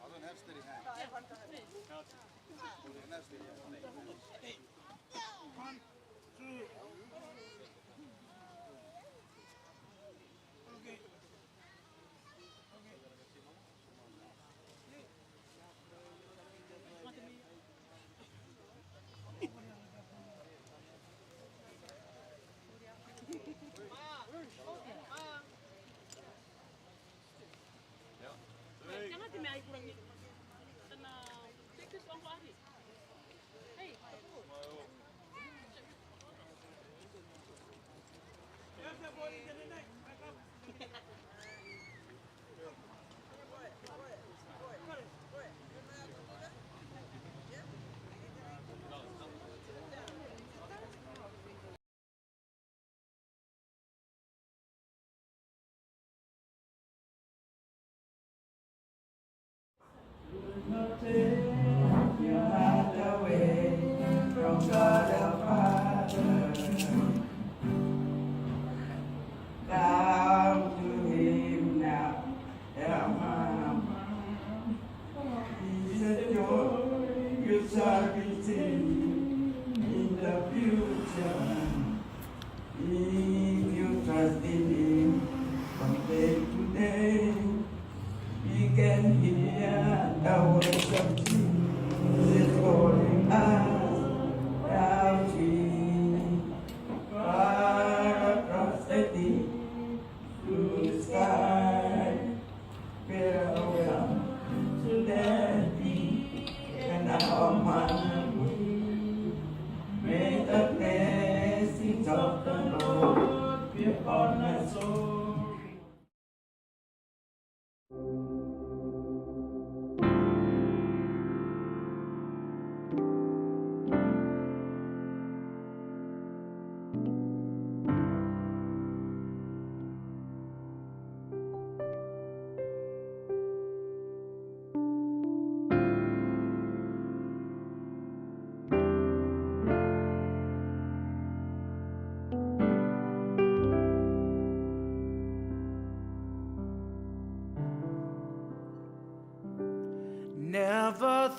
I don't have steady hands. I don't have steady hands. 1, 2. Okay.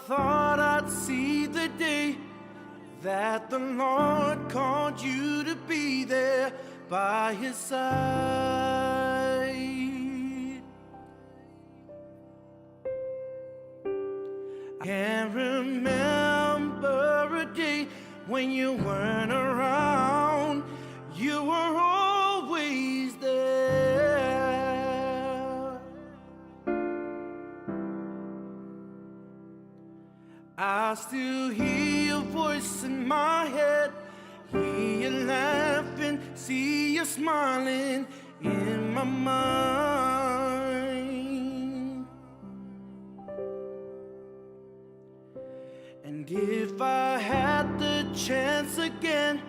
thought I'd see the day that the Lord called you to be there by his side. I can't remember a day when you weren't around. You were always there. I still hear your voice in my head, hear you laughing, see you smiling in my mind. And if I had the chance again,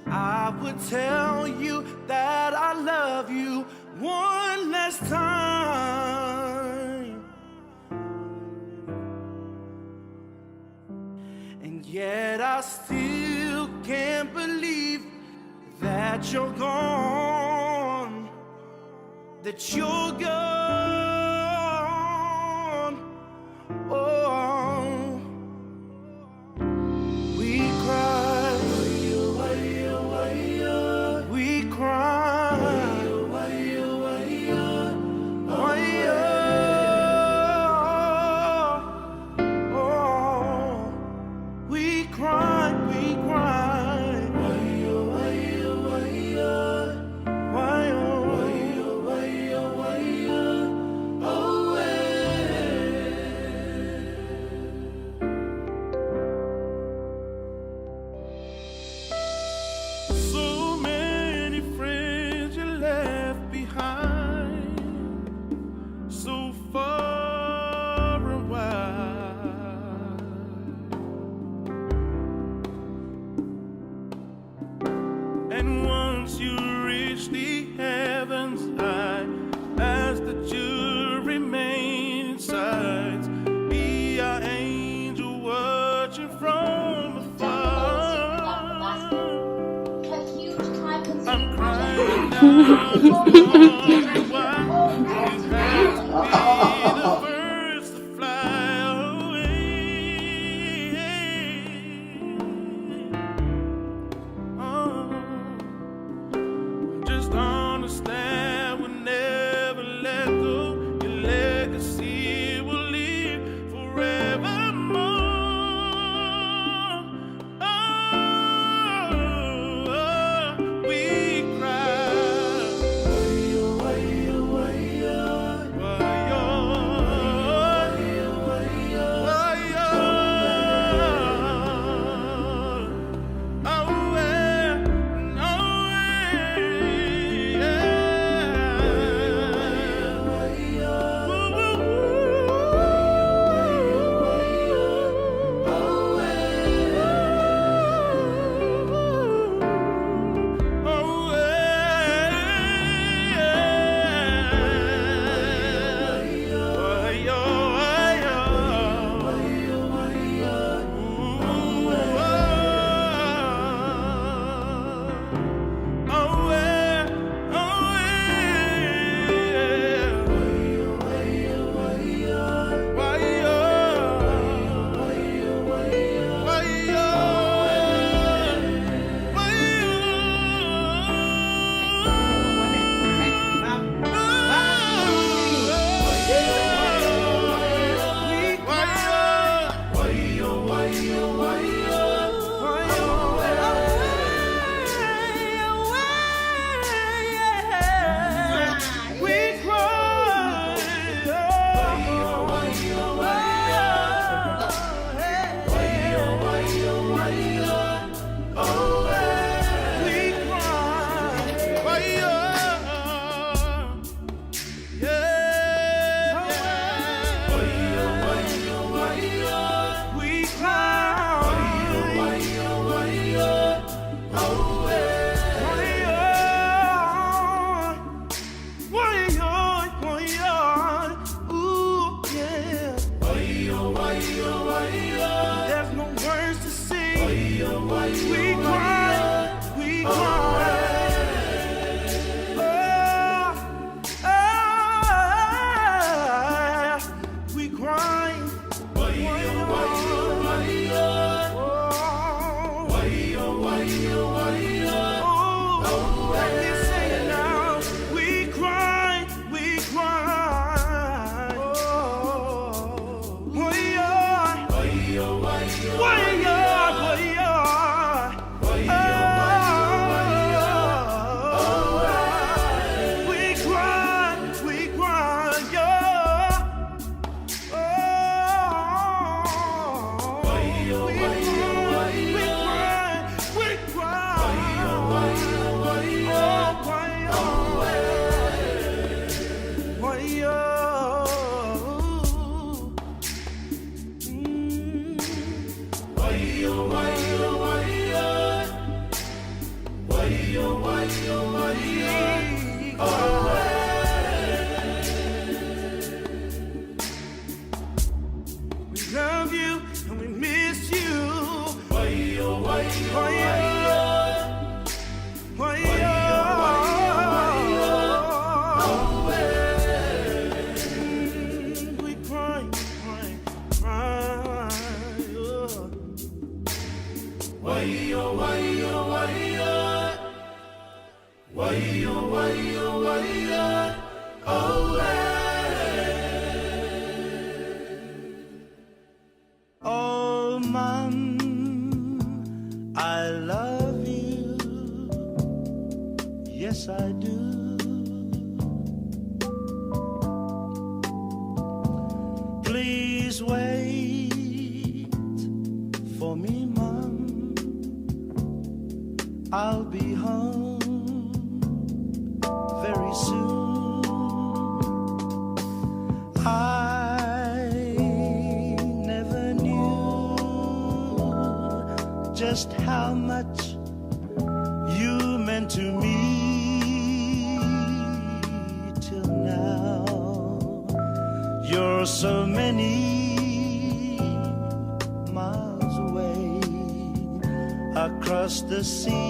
I would tell you that I love you one last time. And yet I still can't believe that you're gone, that you're gone. Oh, we cry, we cry, oh, we cry, we cry. So many friends you left behind, so far and wide. And once you reach the heavens, I ask that you remain inside, be our angel watching from afar. I'm crying out for everyone. You have to be the first to fly away. Oh, just understand we'll never let go. Your legacy will live forevermore. We cry. We love you and we miss you. Why-yo, why-yo, why-yo. Why-yo, we cry, cry, cry. Why-yo, why-yo, why-yo. Why-yo, why-yo, why-yo. Oh, Mom, I love you. Yes, I do. Please wait for me, Mom. I'll be home very soon. I never knew just how much you meant to me till now. You're so many miles away across the sea.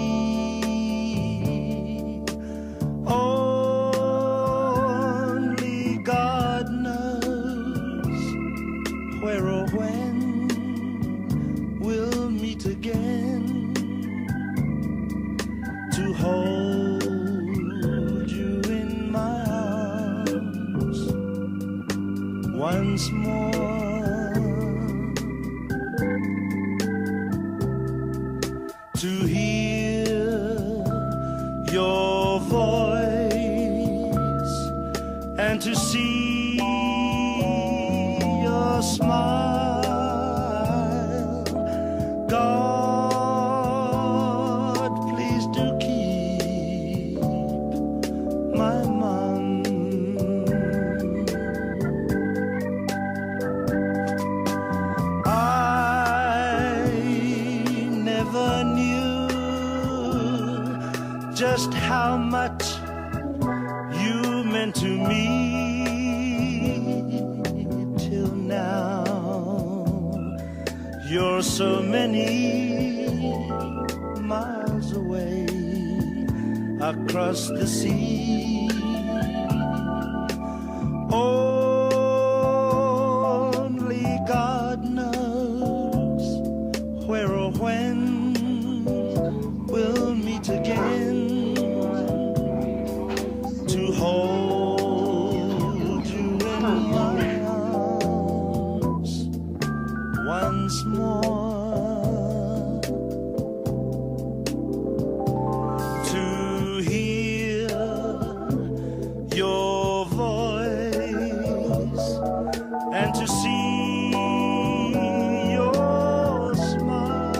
Only God knows where or when we'll meet again to hold you in my arms once more, to hear your voice and to see your smile. God, please do keep my mom. I never knew just how much you meant to me till now. You're so many miles away across the sea. Only God knows where or when we'll meet again to hold you in my arms once more, to hear your voice and to see your smile.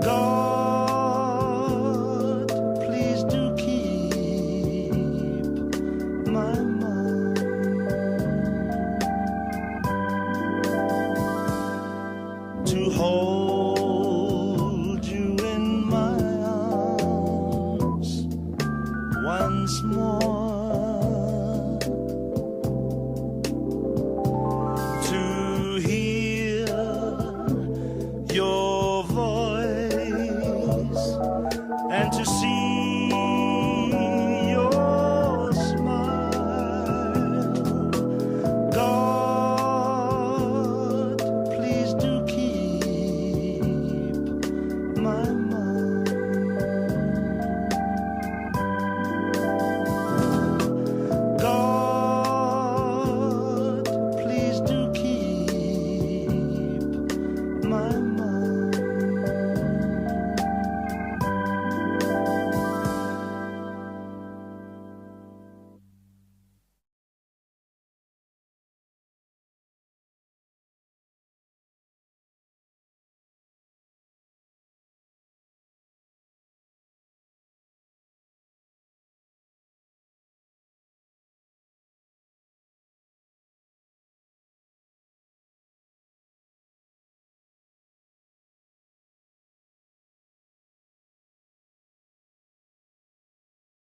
God, please do keep my mom. To hold you in my arms once more, to hear your voice and to see